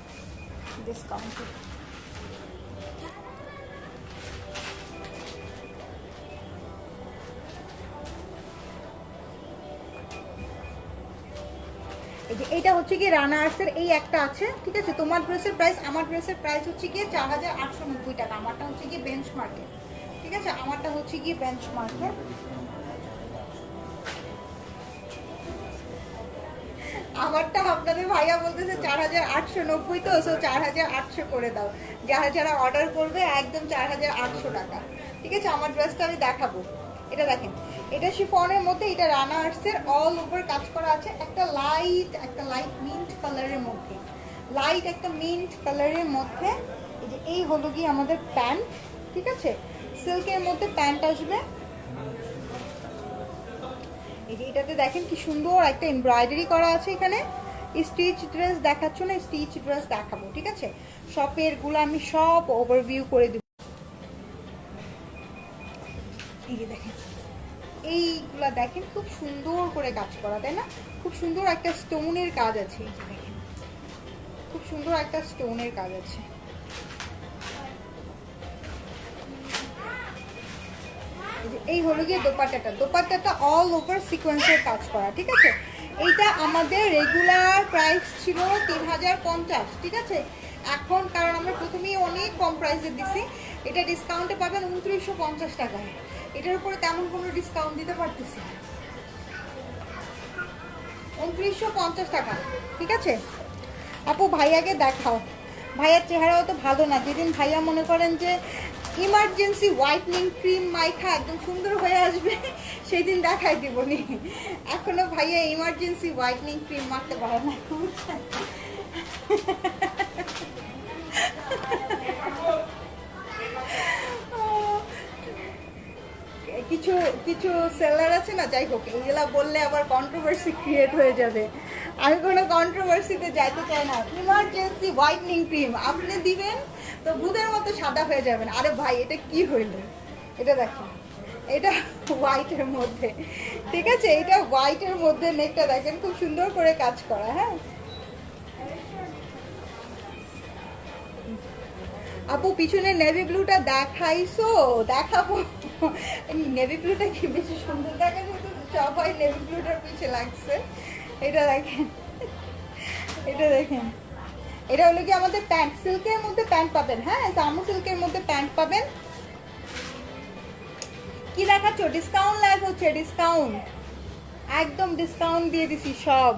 ডিসকাউন্টে। এই যে এটা হচ্ছে কি রানা আর্টসের, এই একটা আছে, ঠিক আছে? তোমার ড্রেসের প্রাইস, আমার ড্রেসের প্রাইস হচ্ছে গিয়ে 4890 টাকা। আমারটা হচ্ছে গিয়ে বেঞ্চমার্কে, ঠিক আছে? আমারটা হচ্ছে গিয়ে বেঞ্চমার্কে। আমারটা আপনাদের ভাইয়া বলতেছে 4890, তো সো 4800 করে দাও। যারা যারা অর্ডার করবে একদম 4800 টাকা, ঠিক আছে? আমার ড্রেসটা আমি দেখাবো। এটা দেখেন, এটা শিফনের মধ্যে, এটা রানা আর্টসের অল ওভার কাজ করা আছে, একটা লাইট মিন্ট কালারের মধ্যে, লাইট একটা মিন্ট কালারের মধ্যে। এই যে এই হলো কি আমাদের প্যান্ট, ঠিক আছে? সিল্কের মধ্যে প্যান্ট আসবে। এই যে এটাতে দেখেন কি সুন্দর একটা এমব্রয়ডারি করা আছে এখানে, স্টিচ ড্রেস দেখাচ্ছ না, স্টিচ ড্রেস দেখাবো, ঠিক আছে? শপের গুলো আমি সব ওভারভিউ করে দেব। এই যে দেখেন, এইগুলা দেখেন খুব সুন্দর করে কাজ করা, তাই না? খুব সুন্দর একটা স্টোনের কাজ আছে, এই যে দেখেন খুব সুন্দর একটা স্টোনের কাজ আছে। এই হলো গিয়ে দোপাট্টাটা অল ওভার সিকোয়েন্সের কাজ করা, ঠিক আছে? এইটা আমাদের রেগুলার প্রাইস ছিল 3050, ঠিক আছে? এখন কারণ আমরা প্রথমেই অনেক কম প্রাইসে দিছি, এটা ডিসকাউন্টে পাবেন 2950 টাকায়। এটার উপরে তেমন কোনো ডিসকাউন্ট দিতে পারতেছি না। 2950 টাকা, ঠিক আছে? আপু ভাইয়াকে দেখাও, ভাইয়ার চেহারাও তো ভালো না। যেদিন ভাইয়া মনে করেন যে ইমার্জেন্সি হোয়াইটনিং ক্রিম মাইখা একদম সুন্দর হয়ে আসবে, সেই দিন দেখাই দিবনি। এখনো ভাইয়া ইমার্জেন্সি হোয়াইটনিং ক্রিম মারতে পারে না, বুঝছেন? কিছু কিছু সেলার আছে না, যাই হোক, এইগুলা বললে আবার কন্ট্রোভার্সি ক্রিয়েট হয়ে যাবে। আমি কোনো কন্ট্রোভার্সিতে যাইতে চাই না। ইমার্জেন্সি হোয়াইটনিং ক্রিম আপনি দিবেন তো ভূতের মতো সাদা হয়ে যাবেন। আরে ভাই, এটা কি হইলো? এটা দেখেন, এটা হোয়াইটের মধ্যে, ঠিক আছে? এটা হোয়াইটের মধ্যে নেকটা দেখেন খুব সুন্দর করে কাজ করা। হ্যাঁ আপু, পিছনে নেভি ব্লুটা দেখাইছো? দেখাবো। নেভি ব্লুটা কি বেশি সুন্দর দেখা যায়? সবাই নেভি ব্লুটার পিছে লাগছে। এটা দেখেন, এটা দেখেন, এটা হলো কি আমাদের প্যান্ট, সিল্কের মধ্যে প্যান্ট পাবেন। হ্যাঁ, জামু সিল্কের মধ্যে প্যান্ট পাবেন। কি দেখাচ্ছ? ডিসকাউন্ট লাইভ হচ্ছে, ডিসকাউন্ট, একদম ডিসকাউন্ট দিয়ে দিছি সব।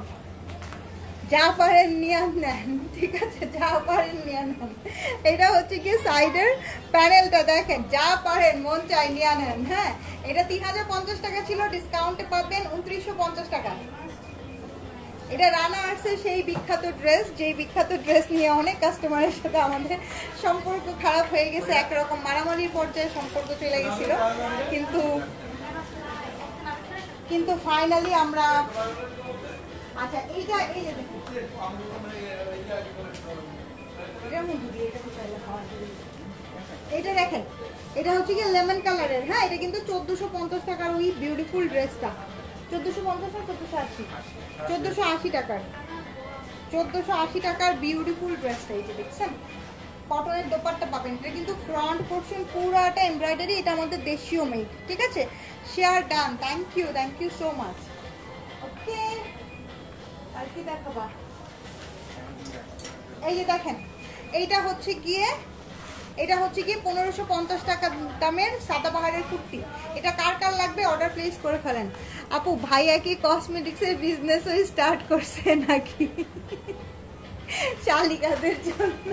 যা পারেন নিয়ে নেন, ঠিক আছে? যা পারেন নিয়ে নেন। এটা হচ্ছে কি সাইডের প্যানেলটা দেখেন, যা পারেন মন চাই নিয়ে নেন। হ্যাঁ, এটা 3050 টাকা ছিল, ডিসকাউন্টে পাবেন 2950 টাকা। এটা রানা আর্টসের সেই বিখ্যাত ড্রেস, যেই বিখ্যাত ড্রেস নিয়ে অনেক কাস্টমারের সাথে আমাদের সম্পর্ক খারাপ হয়ে গেছে, একরকম মারামারির পর্যায়ে সম্পর্ক চলে গেছিল, কিন্তু ফাইনালি আমরা, আচ্ছা এইটা, এই যে দেখুন, এটা দেখেন, এটা হচ্ছে কি লেমন কালারের। হ্যাঁ, এটা কিন্তু 1450 টাকার ওই বিউটিফুল ড্রেসটা। 1450 না 1480? 1480 টাকার, 1480 টাকার বিউটিফুল ড্রেসটা। এই যে দেখছেন, কটনের দোপাট্টা পাবেন। এটা কিন্তু ফ্রন্ট পোর্শন পুরাটা এমব্রয়ডারি, এটা আমাদের দেশীয় মেড, ঠিক আছে? Share done, thank you so much. Okay, আর কি দেখাবা? এই যে দেখেন, এইটা হচ্ছে গিয়ে 1550 টাকা দামের সাদাবাহারের কুর্তি। এটা কার কার লাগবে অর্ডার প্লেস করে ফেলেন। আপু, ভাইয়া কি কসমেটিক্সের বিজনেসও স্টার্ট করছে নাকি? শালিকাদের জন্য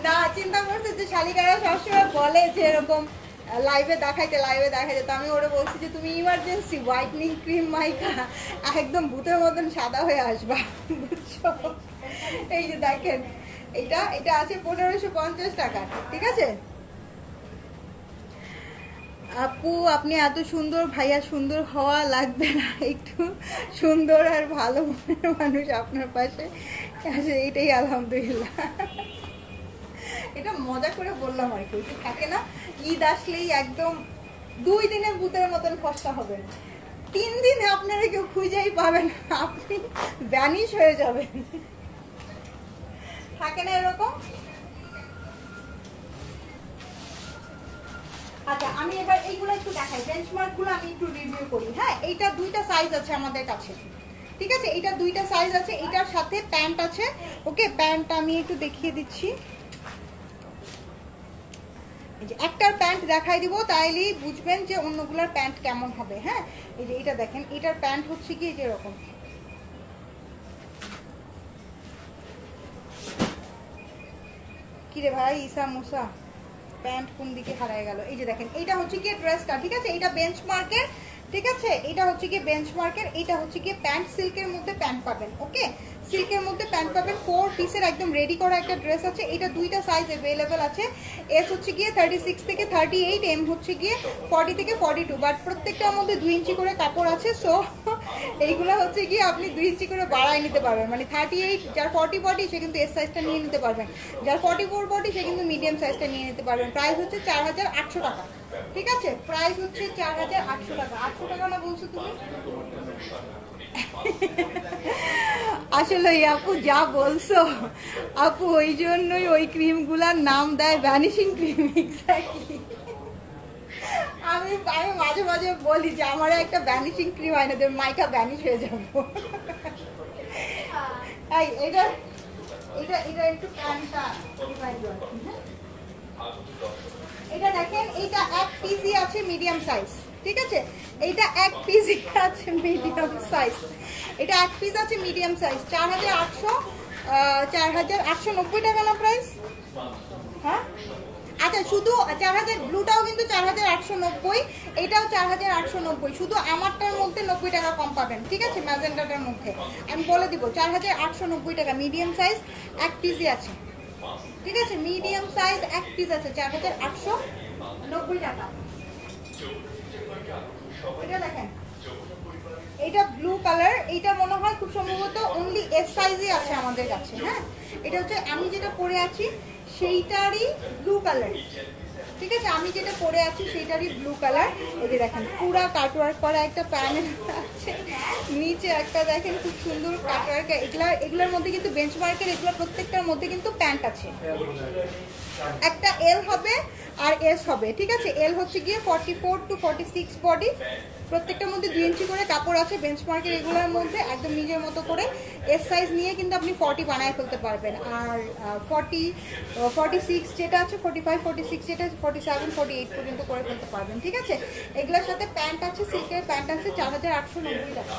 না, চিন্তা করছে যে শালিকারা সবসময় বলে যে এরকম লাইভে দেখাইতে, তো আমি ওরা বলছি যে তুমি ইমার্জেন্সি হোয়াইটনিং ক্রিম মাইকা একদম ভূতের মতন সাদা হয়ে আসবা, বুঝছো? এই যে দেখেন, এটা আছে 1550 টাকা, ঠিক আছে? আপু, আপনি এত সুন্দর, ভাইয়া সুন্দর হওয়া লাগবে না, একটু সুন্দর আর ভালো মনের মানুষ আপনার পাশে আছে, এটাই আলহামদুলিল্লাহ। এটা মজা করে বললাম আর কি। থাকে না, ঈদ আসলেই একদম 2 দিনে ভূতের মতন ফসকা হবেন, 3 দিনে আপনারা কেউ খুঁজেই পাবেন, আপনি ভ্যানিশ হয়ে যাবেন। থাকে না এরকম? আচ্ছা, আমি এবার এইগুলো একটু দেখাই, বেঞ্চমার্ক গুলো আমি একটু রিভিউ করি। হ্যাঁ, এইটা 2টা সাইজ আছে আমাদের কাছে, ঠিক আছে? এটা 2টা সাইজ আছে, এটার সাথে প্যান্ট আছে। ওকে, প্যান্টটা আমি একটু দেখিয়ে দিচ্ছি। এই যে একটার প্যান্ট দেখাই দিব, তাইলেই বুঝবেন যে অন্যগুলোর প্যান্ট কেমন হবে। হ্যাঁ, এই যে এটা দেখেন, এটার প্যান্ট হচ্ছে কি যে এরকম। কিরে ভাই, ইসা মুসা প্যান্ট কোন দিকে হারায় গেল? এই যে দেখেন, এইটা হচ্ছে কি ড্রেসটা, ঠিক আছে? এটা বেঞ্চমার্কের, ঠিক আছে? এটা হচ্ছে কি বেঞ্চমার্কের, এটা হচ্ছে কি প্যান্ট, সিল্কের মধ্যে প্যান্ট পাবেন। ওকে, সিল্কের মধ্যে প্যান্ট পাবেন, 4 পিসের একদম রেডি করা একটা ড্রেস আছে। এটা দুইটা সাইজ অ্যাভেলেবেল আছে, এস হচ্ছে গিয়ে 36 থেকে 38, এম হচ্ছে গিয়ে 40 থেকে 42, বাট প্রত্যেকটার মধ্যে 2 ইঞ্চি করে কাপড় আছে। সো এইগুলো হচ্ছে গিয়ে আপনি 2 ইঞ্চি করে বাড়ায় নিতে পারবেন, মানে 38, যার 40 বডি সে কিন্তু এস সাইজটা নিয়ে নিতে পারবেন, যার 44 বডি সে কিন্তু মিডিয়াম সাইজটা নিয়ে নিতে পারবেন। প্রাইস হচ্ছে 4800 টাকা, ঠিক আছে? প্রাইস হচ্ছে 4800 টাকা। 800 টাকা না বলছো তুমি? আসলে আপু যা বলছো আপু, ওই জন্যই ওই ক্রিমগুলার নাম দেয় ভ্যানিশিং ক্রিম। এক্স্যাক্টলি, আমি আমি মাঝে মাঝে বলি যে আমার একটা ভ্যানিশিং ক্রিম হয় না, মাইকা ভ্যানিশ হয়ে যাবো। এই এটা এটা এটা একটু প্যান্টটা, এটা দেখেন, এইটা 1 পিসি আছে মিডিয়াম সাইজ, ঠিক আছে? এইটা 1 পিসি আছে মিডিয়াম সাইজ, এটা 1 পিস আছে মিডিয়াম সাইজ। 4890 টাকা না প্রাইস? হ্যাঁ, আচ্ছা, শুধু 4000, ব্লুটাও কিন্তু 4890, এটাও 4890, শুধু আমারটার মধ্যে 90 টাকা কম পাবেন, ঠিক আছে? ম্যাজেন্টাটার মধ্যে আমি বলে দিব 4890 টাকা। মিডিয়াম সাইজ 1 পিসই আছে, ঠিক আছে? মিডিয়াম সাইজ 1 পিস আছে, 4890 টাকা। এটা দেখেন, এটা ব্লু কালার, এটা মনে হয় খুব সম্ভবত অনলি এস সাইজই আছে আমাদের কাছে। হ্যাঁ, এটা হচ্ছে আমি যেটা পরে আছি সেইটারই ব্লু কালার, ঠিক আছে? আমি যেটা পরে আছি সেইটারই ব্লু কালার। এই যে দেখেন, পুরা কাটওয়ার্ক করা একটা প্যানেল আছে, নিচে একটা দেখেন খুব সুন্দর কাটওয়ার্ক। এগুলোর মধ্যে কিন্তু বেঞ্চমার্কের, এগুলো প্রত্যেকটার মধ্যে কিন্তু প্যান্ট আছে। একটা এল হবে আর এস হবে, ঠিক আছে? এল হচ্ছে গিয়ে 44 to 46 বডি, প্রত্যেকটার মধ্যে 2 ইঞ্চি করে কাপড় আছে বেঞ্চমার্কের এগুলোর মধ্যে, একদম নিজের মতো করে। এস সাইজ নিয়ে কিন্তু আপনি 40 বানায় ফেলতে পারবেন। আর 46 যেটা আছে, 45, 46 যেটা আছে, 47, 48 পর্যন্ত করে ফেলতে পারবেন, ঠিক আছে? এগুলোর সাথে প্যান্ট আছে, সিল্কের প্যান্ট আছে, 4890 টাকা।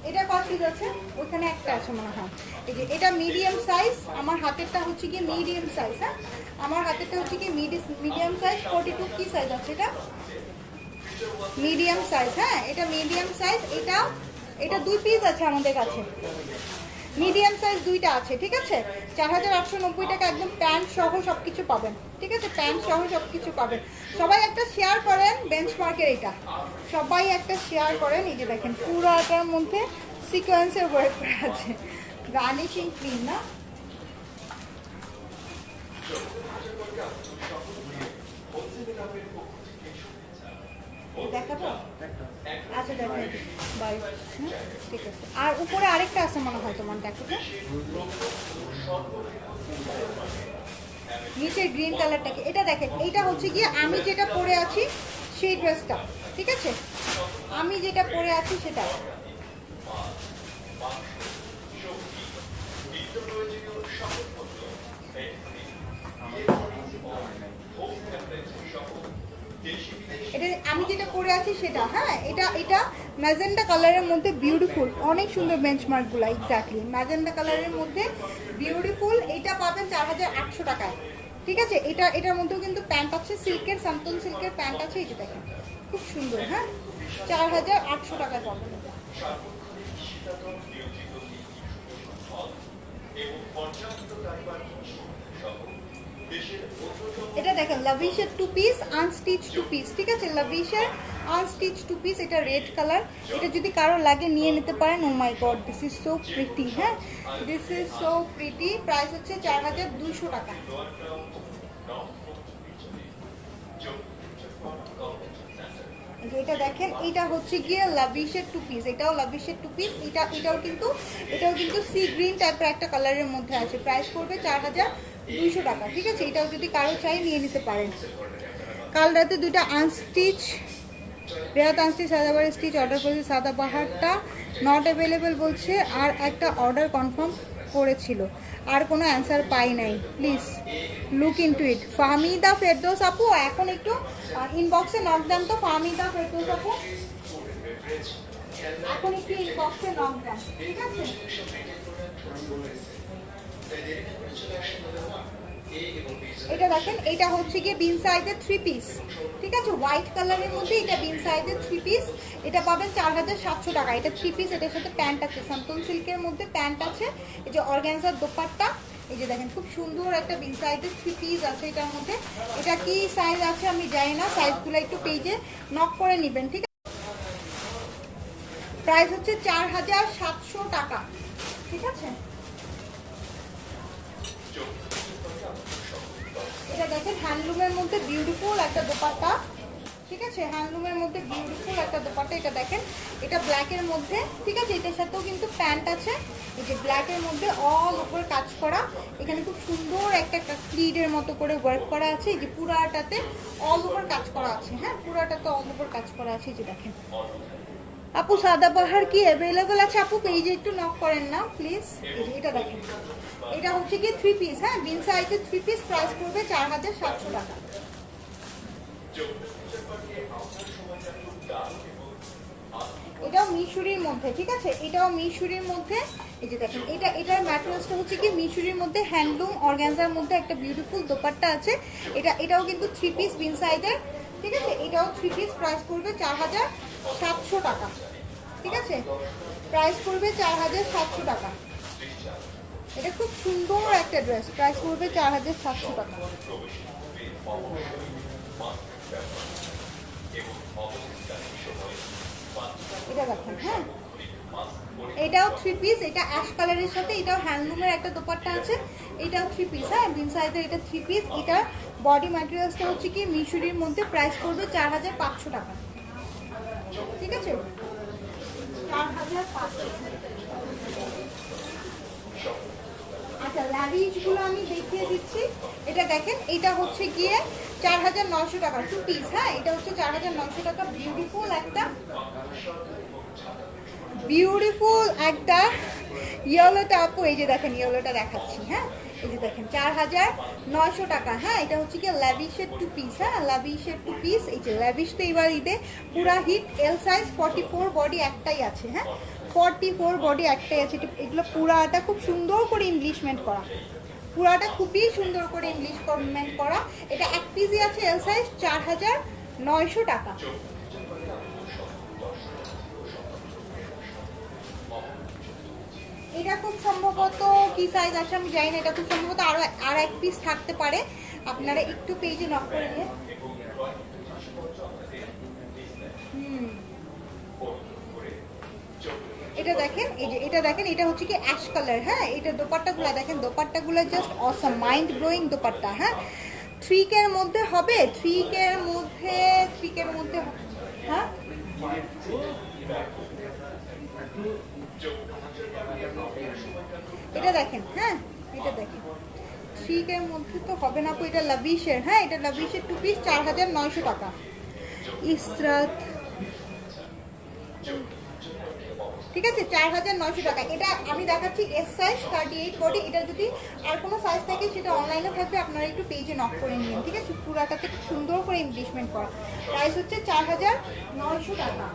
এটা কত পিস আছে? ওখানে একটা আছে মনে হয়। এই যে এটা মিডিয়াম সাইজ, আমার হাতেরটা হচ্ছে কি মিডিয়াম সাইজ। হ্যাঁ, আমার হাতেরটা হচ্ছে কি মিডিয়াম সাইজ, 42 কি সাইজ আছে এটা? Medium size. হ্যাঁ, এটা মিডিয়াম সাইজ। এটা 2 পিস আছে আমাদের কাছে, মিডিয়াম সাইজ 2টা আছে, ঠিক আছে? 4890 টাকা, একদম প্যান্ট সহ সবকিছু পাবেন, ঠিক আছে? প্যান্ট সহ সবকিছু পাবেন। সবাই একটা শেয়ার করেন বেঞ্চমার্কের, এটা সবাই একটা শেয়ার করেন। এই যে দেখেন, পুরাটার মধ্যে সিকোয়েন্সের ওয়ার্ক করা আছে, ভ্যানিশিং ক্রিম না? দেখাবো? আচ্ছা, দেখাই বাই। ঠিক আছে। আর উপরে আরেকটা আছে মনে হয়, তোমার দেখাবো। নিচে গ্রিন কালারটাকে, এটা দেখেন, এইটা হচ্ছে গিয়ে আমি যেটা পরে আছি সেই ড্রেসটা, ঠিক আছে? আমি যেটা পরে আছি সেটা। এটা আমি যেটা পরে আছি সেটা। হ্যাঁ, এটা ম্যাজেন্ডা কালারের মধ্যে বিউটিফুল, অনেক সুন্দর বেঞ্চমার্কগুলো। এক্স্যাক্টলি ম্যাজেন্ডা কালারের মধ্যে বিউটিফুল। এটা পাবেন 4800 টাকায়, ঠিক আছে? এটার মধ্যেও কিন্তু প্যান্ট আছে, সিল্কের, সান্তন সিল্কের প্যান্ট আছে। এই যে দেখেন, খুব সুন্দর। হ্যাঁ, 4800 টাকায় পাবেন। এটা দেখেন, লাভিশের 2 পিস, আনস্টিচ 2 পিস, ঠিক আছে? লাভিশের আনস্টিচ 2 পিস, এটা রেড কালার। এটা যদি কারো লাগে নিয়ে নিতে পারেন। Oh my god, this is so pretty. হ্যাঁ, this is so pretty. Price হচ্ছে 4200 টাকা। এটা দেখেন, এটা হচ্ছে গিয়ে লাভিশের 2 পিস, এটাও লাভিশের 2 পিস। এটাও কিন্তু সি গ্রিন টাইপের একটা কালারের মধ্যে আছে। প্রাইস পড়বে 4200 টাকা, ঠিক আছে? এটাও যদি কারো চাই নিয়ে নিতে পারেন। কাল রাতে 2টা আনস্টিচ, রেহাত আনস্টিচ সাদাবাহার স্টিচ অর্ডার করেছে, সাদাবাহারটা নট অ্যাভেলেবেল বলছে, আর একটা অর্ডার কনফার্ম করেছিল, আর কোনো অ্যান্সার পাই নাই। প্লিজ লুক ইনটু ইট। ফাহমিদা ফেরদৌস আপু, এখন একটু ইনবক্সে নক দেন তো। ফাহমিদা ফেরদৌস আপু, এখন একটু ইনবক্সে নক দেন, ঠিক আছে? এটা দেখেন, এটা হচ্ছে গিয়ে বিন সাইজের 3 পিস, ঠিক আছে, হোয়াইট কালারের মধ্যে এটা বিন সাইজের 3 পিস, এটা পাবেন 4700 টাকা। এটা 3 পিস, এটার সাথে প্যান্ট আছে, সান্তন সিল্কের মধ্যে প্যান্ট আছে, এই যে অর্গানজার দোপাট্টা, এই যে দেখেন খুব সুন্দর একটা বিন সাইজের 3 পিস আছে এটার মধ্যে। এটা কি সাইজ আছে আমি জানি না, সাইজগুলো একটু পেজে নক করে নেবেন, ঠিক আছে। প্রাইস হচ্ছে 4700 টাকা, ঠিক আছে। এটা দেখেন হ্যান্ডলুমের মধ্যে বিউটিফুল একটা দোপাট্টা, ঠিক আছে, হ্যান্ডলুমের মধ্যে বিউটিফুল একটা দোপাট্টা। এটা দেখেন, এটা ব্ল্যাকের মধ্যে, ঠিক আছে, এটার সাথেও কিন্তু প্যান্ট আছে, এই যে ব্ল্যাকের মধ্যে অল উপর কাজ করা, এখানে খুব সুন্দর একটা ক্লিডের মতো করে ওয়ার্ক করা আছে, এই যে পুরাটাতে অল ওভার কাজ করা আছে, হ্যাঁ পুরাটাতে অল ওভার কাজ করা আছে, এই যে দেখেন। আপু সাদাবাহার কি অ্যাভেলেবল আছে? আপু পেজে একটু নক করেন না প্লিজ। এটা দেখেন, এটা হচ্ছে কি 3 পিস, হ্যাঁ বিন সাইজের 3 পিস, প্রাইস পড়বে 4700 টাকা। এটাও মিশরির মধ্যে, ঠিক আছে, এটাও মিশরির মধ্যে, এই যে দেখেন এটার ম্যাটেরিয়ালসটা হচ্ছে কি মিশরির মধ্যে হ্যান্ডলুম অর্গানজার মধ্যে একটা বিউটিফুল দোপাট্টা আছে। এটাও কিন্তু 3 পিস বিন সাইজের, ঠিক আছে, এটাও 3 পিস, প্রাইস পড়বে 4700 টাকা, ঠিক আছে, প্রাইস পড়বে 4700 টাকা। এটা খুব সুন্দর একটা ড্রেস, প্রাইস পড়বে 4700 টাকা। এটা দেখেন, হ্যাঁ এটাও 3 পিস, এটা অ্যাশ কালারের সাথে, এটাও হ্যান্ডলুমের একটা দোপাট্টা আছে, এটাও 3 পিস, হ্যাঁ বিন সাইজের, এটা 3 পিস, এটা বডি ম্যাটেরিয়ালসটা হচ্ছে কি মিশরির মধ্যে, প্রাইস পড়বে 4500 টাকা, ঠিক আছে, 4500। আচ্ছা ল্যাভিশগুলো আমি দেখিয়ে দিচ্ছি। এটা দেখেন, এটা হচ্ছে গিয়ে 4900 টাকা 2 পিস, হ্যাঁ এটা হচ্ছে 4900 টাকা। বিউটিফুল একটা ইয়েলোটা আপু, এই যে দেখেন ইয়েলোটা দেখাচ্ছি, হ্যাঁ এই যে দেখেন 4900 টাকা, হ্যাঁ এটা হচ্ছে কি ল্যাভিশের 2 পিস, হ্যাঁ ল্যাভিশের 2 পিস, এই যে ল্যাভিশ তো এবার ঈদে পুরা হিট, এল সাইজ 44, বডি একটাই আছে, হ্যাঁ 44 বডি একটাই আছে। এগুলো পুরাটা খুব সুন্দর করে ইংলিশমেন্ট করা, পুরাটা খুবই সুন্দর করে ইংলিশমেন্ট করা। এটা এক পিসই আছে, এল সাইজ, 4900 টাকা। এটা খুব সম্ভবত কি সাইজ আছে আমি জানি না, এটা খুব সম্ভবত আর এক পিস থাকতে পারে, আপনারা একটু পেজে নক করে নিন। এটা দেখেন, এই যে এটা দেখেন, এটা হচ্ছে কি অ্যাশ কালার, হ্যাঁ এটা দোপাট্টাগুলো দেখেন, দোপাট্টাগুলো জাস্ট অসম, মাইন্ড ব্লোয়িং দোপাট্টা, হ্যাঁ 3K এর মধ্যে হবে, 3K এর মধ্যে, হ্যাঁ এটা দেখেন, হ্যাঁ এটা দেখেন 3K এর মধ্যে তো হবে না আপু, এটা লাভিশের, হ্যাঁ এটা লাভিশের 2 পিস, 4900 টাকা। ইসরাত, ঠিক আছে 4900 টাকা। এটা আমি দেখাচ্ছি এস সাইজ 38 বডি, এটা যদি আর কোনো সাইজ থাকে সেটা অনলাইনে থাকবে, আপনারা একটু পেজে নক করে নিন, ঠিক আছে, পুরাটাতে খুব সুন্দর করে ইংলিশমেন্ট করা, প্রাইস হচ্ছে 4900 টাকা।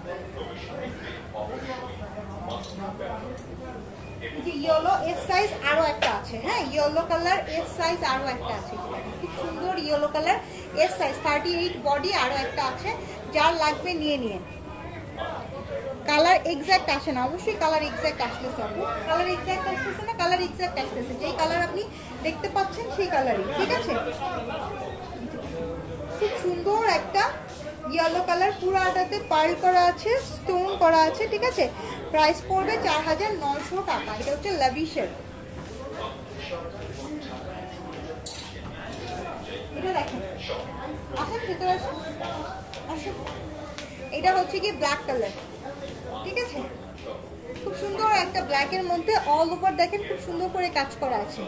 যে ইয়েলো এস সাইজ আরো একটা আছে, হ্যাঁ ইয়েলো কালার এস সাইজ আরো একটা আছে, খুব সুন্দর yellow colour S size 38 body আরো একটা আছে, যার লাগবে নিয়ে নিয়ে। কালার এক্সাক্ট আসে না, অবশ্যই কালার এক্সাক্ট আসতেছে, কালার এক্সাক্ট আসতেছে না, কালার এক্সাক্ট আসতেছে, যেই কালার আপনি দেখতে পাচ্ছেন সেই কালারই, ঠিক আছে। খুব সুন্দর একটা ইয়েলো কালার, পুরাটাতে পার্ল করা আছে, স্টোন করা আছে, ঠিক আছে, প্রাইস পড়বে 4900 টাকা। এটা হচ্ছে লাভিশের, এটা দেখেন, আসেন ভেতরে আসেন, আসেন। এটা হচ্ছে কি ব্ল্যাক কালার, ঠিক আছে, খুব সুন্দর একটা ব্ল্যাকের মধ্যে অল ওভার দেখেন খুব সুন্দর করে কাজ করা আছে,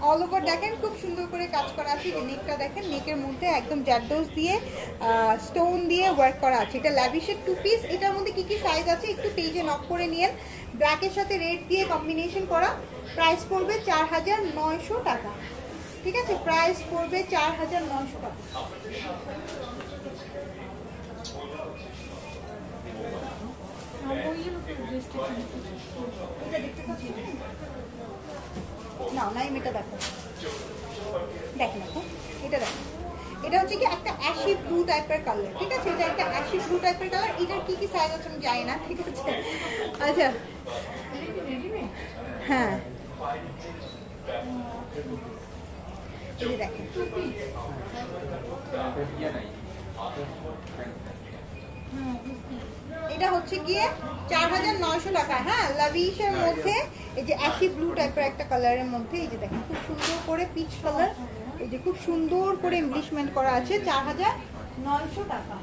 অল ওভার দেখেন খুব সুন্দর করে কাজ করা আছে, যে নেকটা দেখেন, নেকের মধ্যে একদম জারদোস দিয়ে স্টোন দিয়ে ওয়ার্ক করা আছে। এটা ল্যাভিশের 2 পিস, এটার মধ্যে কি কি সাইজ আছে একটু পেজে নক করে নিয়েন, ব্ল্যাকের সাথে রেড দিয়ে কম্বিনেশন করা, প্রাইস পড়বে 4900 টাকা, ঠিক আছে, প্রাইস পড়বে 4900 টাকা। না নাইম এটা দেখো, দেখো এটা দেখো, এটা হচ্ছে কি একটা অ্যাশি ব্লু টাইপের কালার, ঠিক আছে? এটা একটা অ্যাশি ব্লু টাইপের কালার। এটার কি কি সাইজ আছে আমি জানি না, ঠিক আছে? আচ্ছা হ্যাঁ এই দেখেন, এটা হচ্ছে গিয়ে 4900 টাকা। হ্যাঁ, লাভিশের মধ্যে এই যে অ্যাশি ব্লু টাইপের একটা কালারের মধ্যে এই যে দেখেন খুব সুন্দর করে পিচ কালার, এই যে খুব সুন্দর করে এমব্লিশমেন্ট করা আছে, 4900 টাকা।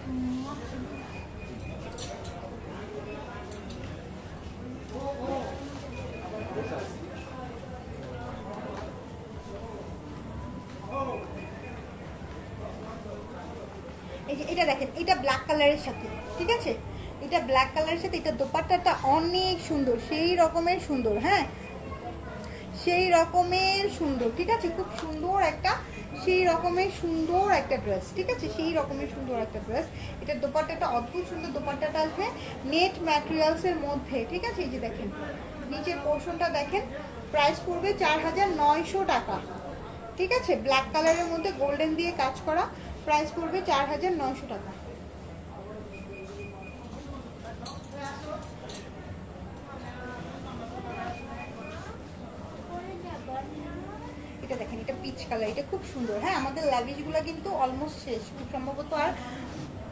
এই যে এটা দেখেন, এটা ব্ল্যাক কালারের সাথে, ঠিক আছে? এটা ব্ল্যাক কালারের সাথে এটা দোপাট্টাটা অনেক সুন্দর, সেই রকমের সুন্দর। হ্যাঁ, সেই রকমের সুন্দর, ঠিক আছে? খুব সুন্দর একটা, সেই রকমের সুন্দর একটা ড্রেস, ঠিক আছে? সেই রকমের সুন্দর একটা ড্রেস। এটার দোপাট্টাটা অদ্ভুত সুন্দর, দোপাট্টাটা আসবে নেট ম্যাটেরিয়ালসের মধ্যে, ঠিক আছে? এই যে দেখেন নিচের পোর্শনটা দেখেন, প্রাইস পড়বে 4900 টাকা, ঠিক আছে? ব্ল্যাক কালারের মধ্যে গোল্ডেন দিয়ে কাজ করা, প্রাইস পড়বে 4900 টাকা। এটা দেখেন, এটা পিচ কালার, এটা খুব সুন্দর। হ্যাঁ, আমাদের লাভিশগুলো কিন্তু অলমোস্ট শেষ, খুব সম্ভবত আর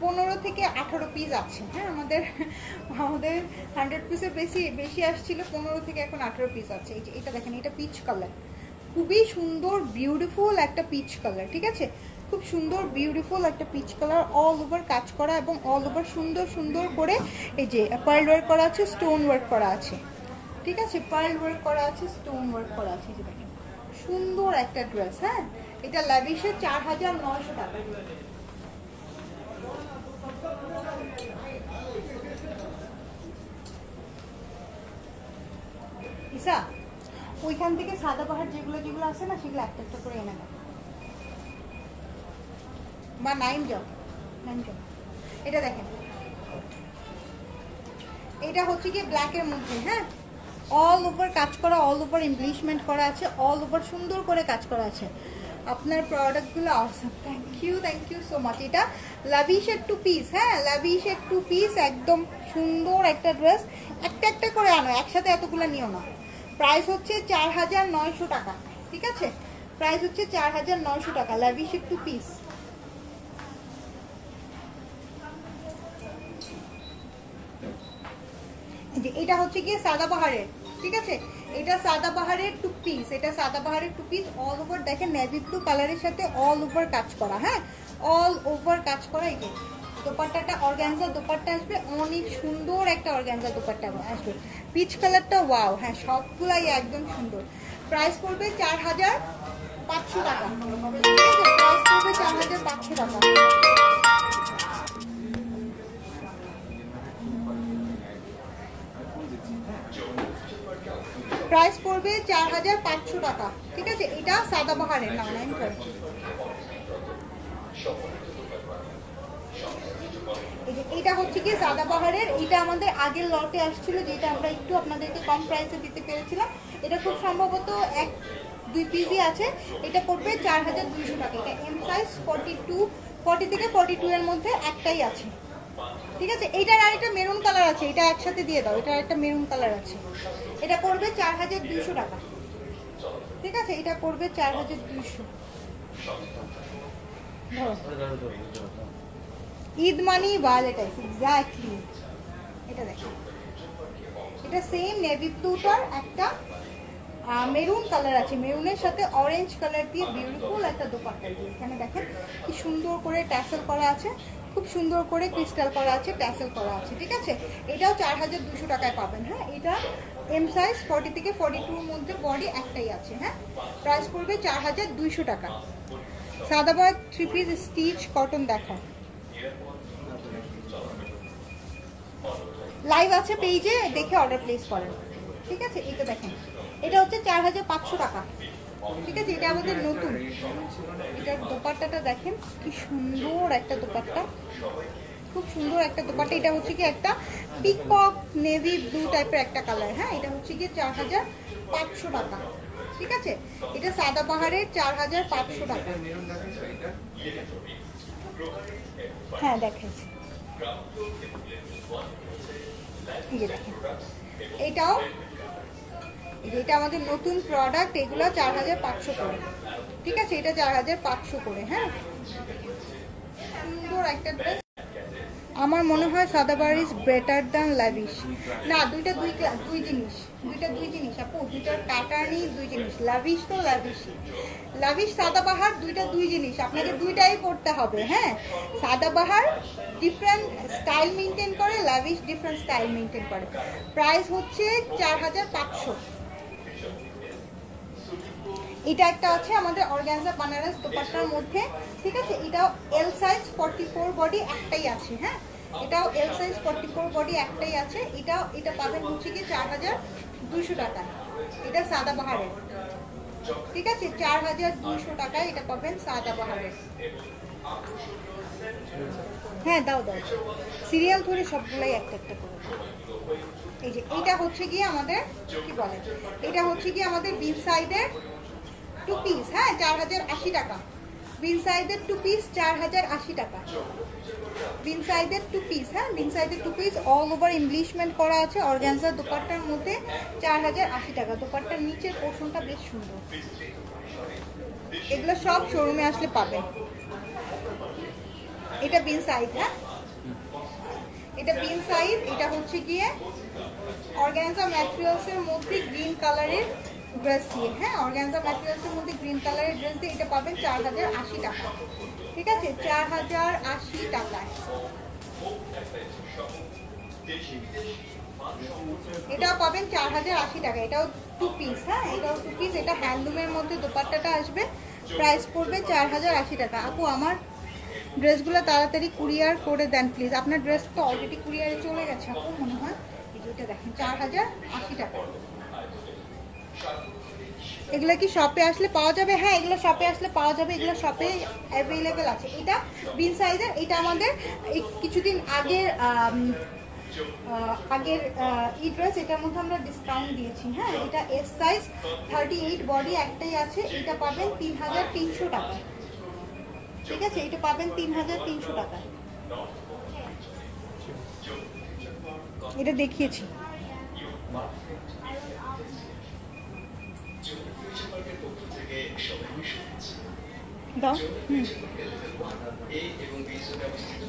15 থেকে 18 পিস আছে। হ্যাঁ, আমাদের 100 পিসের বেশি আসছিল, 15 থেকে এখন 18 পিস আছে। এই যে এটা দেখেন, এটা পিচ কালার, খুবই সুন্দর বিউটিফুল একটা পিচ কালার, ঠিক আছে? খুব সুন্দর বিউটিফুল একটা পিচ কালার, অল ওভার কাজ করা এবং অল ওভার সুন্দর সুন্দর করে এই যে পার্ল ওয়ার্ক করা আছে, স্টোন ওয়ার্ক করা আছে, ঠিক আছে? পার্ল ওয়ার্ক করা আছে, স্টোন ওয়ার্ক করা আছে। এই যে দেখেন সুন্দর একটা ড্রেস। হ্যাঁ, এটা লাভিশে 4900 টাকা। ইসা, ওইখান থেকে সাদাবাহার যেগুলো যেগুলো আছে না, সেগুলো একটা একটা করে এনে দাও, বা নাইম যাও। এটা দেখেন, এটা হচ্ছে কি ব্ল্যাকের মধ্যে। হ্যাঁ, অল ওভার কাজ করা, অল ওভার এমব্লিশমেন্ট করা আছে, অল ওভার সুন্দর করে কাজ করা আছে। আপনার প্রোডাক্টগুলো অসম, থ্যাংক ইউ সো মাচ। এটা লাভিশের 2 পিস। হ্যাঁ, লাভিশের 2 পিস, একদম সুন্দর একটা ড্রেস। একটা একটা করে আনো, একসাথে এতগুলো নিও না। প্রাইস হচ্ছে 4900 টাকা, ঠিক আছে? প্রাইস হচ্ছে 4900 টাকা, লাভিশের 2 পিস। এটা হচ্ছে গিয়ে সাদাবাহারের, ঠিক আছে? এটা সাদাবাহারের 2 পিস, এটা সাদাবাহারের 2 পিস, অল ওভার দেখেন নেভি ব্লু কালারের সাথে অল ওভার কাজ করা। হ্যাঁ, অল ওভার কাজ করা। এই যে দোপাট্টাটা অর্গানজা দোপাট্টা আসবে, অনেক সুন্দর একটা অর্গানজা দোপাট্টা আসবে, পিচ কালারটা ওয়াও। হ্যাঁ, সবগুলাই একদম সুন্দর। প্রাইস পড়বে 4500 টাকা, ঠিক আছে? প্রাইস পড়বে 4500 টাকা। প্রাইস পড়বে 4500 টাকা, ঠিক আছে? এটা সাদাবাহারের, না নাইম করে। এটা হচ্ছে কি সাদাবাহারের, এটা আমাদের আগের লটে আসছিল, যেটা আমরা একটু আপনাদেরকে কম প্রাইসে দিতে পেরেছিলাম। এটা খুব সম্ভবত 1-2 পিসই আছে। এটা পড়বে 4200 টাকা। এটা এম সাইজ 40 থেকে 42 এর মধ্যে একটাই আছে, ঠিক আছে? এইটার আরেকটা মেরুন কালার আছে, এটা একসাথে দিয়ে দাও। এটা আরেকটা মেরুন কালার আছে, এটা পড়বে 4200 টাকা, ঠিক আছে? এটা পড়বে 4200। ঈদ মানি ভ্যালেন্টাইন্স, এক্স্যাক্টলি। এটা দেখো, এটা সেম নেভি ব্লুটার একটা মেরুন কালার আছে, মেরুনের সাথে অরেঞ্জ কালার দিয়ে বিউটিফুল একটা দোপাট্টা দিয়ে। এখানে দেখেন কি সুন্দর করে ট্যাসেল করা আছে, খুব সুন্দর করে ক্রিস্টাল করা আছে, ট্যাসেল করা আছে, ঠিক আছে? এটাও 4200 টাকায় পাবেন। হ্যাঁ, এটা এম সাইজ 40 থেকে 42 এর মধ্যে বডি একটাই আছে। হ্যাঁ, প্রাইস পড়বে 4200 টাকা। সাদাবাহার 3 পিস স্টিচ কটন দেখা লাইভ আছে পেজে, দেখে অর্ডার প্লেস করেন, ঠিক আছে? এটা দেখেন, এটা হচ্ছে 4500 টাকা, ঠিক আছে? এটা আমাদের নতুন। এটার দোপাট্টাটা দেখেন কি সুন্দর একটা দোপাট্টা, খুব সুন্দর একটা দোপাট্টা। এটা হচ্ছে কি একটা পিকক নেভি ব্লু টাইপের একটা কালার। হ্যাঁ, এটা হচ্ছে কি 4500 টাকা, ঠিক আছে, এটা সাদাবাহারের 4500 টাকা। মেরুন দেখাচ্ছ এটা? হ্যাঁ দেখাইছি, এই যে দেখেন এটাও, এটা আমাদের নতুন প্রোডাক্ট, এগুলো 4500 করে। ঠিক আছে, এটা 4500 করে। হ্যাঁ, সুন্দর একটা ড্রেস। আমার মনে হয় Sadabahar is better than lavish. না, দুই জিনিস আপু, দুইটার প্যাটার্নই দুই জিনিস। লাভিশ তো লাভিশ সাদাবাহার দুই জিনিস, আপনাকে দুইটাই পড়তে হবে। হ্যাঁ, সাদাবাহার ডিফারেন্ট স্টাইল মেনটেন করে, লাভিশ ডিফারেন্ট স্টাইল মেনটেন করে। প্রাইস হচ্ছে 4500। এটা একটা আছে আমাদের অর্গানজা বানারস দোপাট্টার মধ্যে। ঠিক আছে, এটাও এল সাইজ 44 বডি একটাই আছে। হ্যাঁ, এটাও এল সাইজ 44 বডি একটাই আছে। এটা পাবেন হচ্ছে কি 4200 টাকায়। এটা সাদাবাহারের। ঠিক আছে, 4200 টাকায় এটা পাবেন সাদাবাহারের। হ্যাঁ দাও সিরিয়াল ধরে সবগুলাই একটা একটা করে। এই যে এটা হচ্ছে গিয়ে আমাদের কি বলে, এটা হচ্ছে গিয়ে আমাদের বিন সাইডের 2 পিস। হ্যাঁ, 4080 টাকা। বিন সাইডের 2 পিস 4080 টাকা। বিন সাইডের 2 পিস। হ্যাঁ, বিন সাইডের 2 পিস অল ওভার এমব্লিশমেন্ট করা আছে অর্গানজা দোপাট্টার মধ্যে, 4080 টাকা। দোপাট্টার নিচের পোর্শনটা বেশ সুন্দর। এগুলো সব শোরুমে আসলে পাবেন। এটা বিন সাইড। হ্যাঁ, এটা বিন সাইড। এটা হচ্ছে গিয়ে অর্গানজা ম্যাটেরিয়ালসের মধ্যে গ্রিন কালারের ড্রেস দিয়ে। হ্যাঁ, অর্গানজা ম্যাটেরিয়ালসের মধ্যে গ্রিন কালারের ড্রেস দিয়ে এটা পাবেন 4080 টাকা। ঠিক আছে, 4080 টাকায়। এটাও পাবেন 4080 টাকা। এটাও 2 পিস। হ্যাঁ, এটাও 2 পিস। এটা হ্যান্ডলুমের মধ্যে দোপাট্টাটা আসবে, প্রাইস পড়বে 4080 টাকা। আপু আমার ড্রেসগুলো তাড়াতাড়ি কুরিয়ার করে দেন প্লিজ। আপনার ড্রেস তো অলরেডি কুরিয়ারে চলে গেছে আপু মনে হয়। এটা দেখেন 4080 টাকা। এগুলো কি শপে আসলে পাওয়া যাবে? হ্যাঁ, এগুলো শপে আসলে পাওয়া যাবে, এগুলো শপে অ্যাভেলেবেল আছে। এটা বিন সাইজের। এটা আমাদের কিছুদিন আগের ই ড্রেস, এটার মধ্যে আমরা ডিসকাউন্ট দিয়েছি। হ্যাঁ, এটা এস সাইজ 38 বডি একটাই আছে। এটা পাবেন 3300 টাকা। ঠিক আছে, এটা পাবেন 3300 টাকা। এটা দেখিয়েছি। দাও।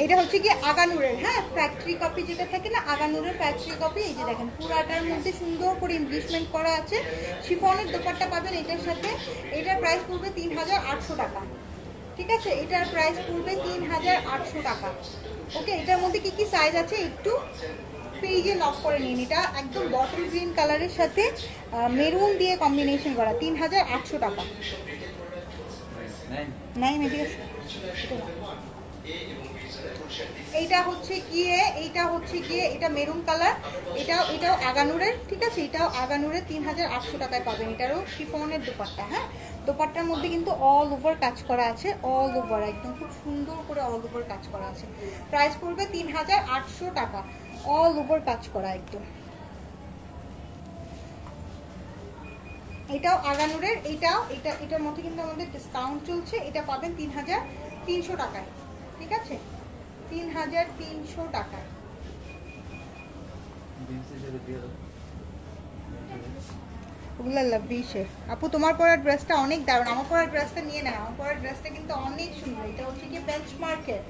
এটা হচ্ছে কি আগানুরের। হ্যাঁ, ফ্যাক্টরি কপি যেটা থাকে না, আগানুরের ফ্যাক্টরি কপি। এই যে দেখেন পুরাটার মধ্যে সুন্দর করে এমব্লিশমেন্ট করা আছে। শিফনের দোপাট্টা পাবেন এটার সাথে। এটার প্রাইস পড়বে 3800 টাকা। ঠিক আছে, এটার প্রাইস পড়বে 3800 টাকা। ওকে, এটার মধ্যে কি কি সাইজ আছে একটু পেজে লক করে নিন। এটা একদম বটল গ্রিন কালারের সাথে মেরুন দিয়ে কম্বিনেশন করা, 3800 টাকা। নাই মেবি এইটা হচ্ছে গিয়ে এটা মেরুন কালার। এটাও আগানুরের। ঠিক আছে, এটাও আগানুরের 3800 টাকায় পাবেন। এটারও শিফনের দোপাট্টা। হ্যাঁ, দোপাট্টার মধ্যে কিন্তু অল ওভার কাজ করা আছে, অল ওভার একদম খুব সুন্দর করে অল ওভার কাজ করা আছে। প্রাইস পড়বে 3800 টাকা, অল ওভার কাজ করা একদম। এটাও আগানুরের। এটার মধ্যে কিন্তু আমাদের ডিসকাউন্ট চলছে। এটা পাবেন 3300 টাকায়। ঠিক আছে, 3300 টাকায়। ওগুলো লাভিশের। আপু তোমার পরা ড্রেসটা অনেক দারুণ। আমার পরা ড্রেসটা নিয়ে নেয়, আমার পরা ড্রেসটা কিন্তু অনেক সুন্দর। এটা হচ্ছে কি বেঞ্চমার্কের।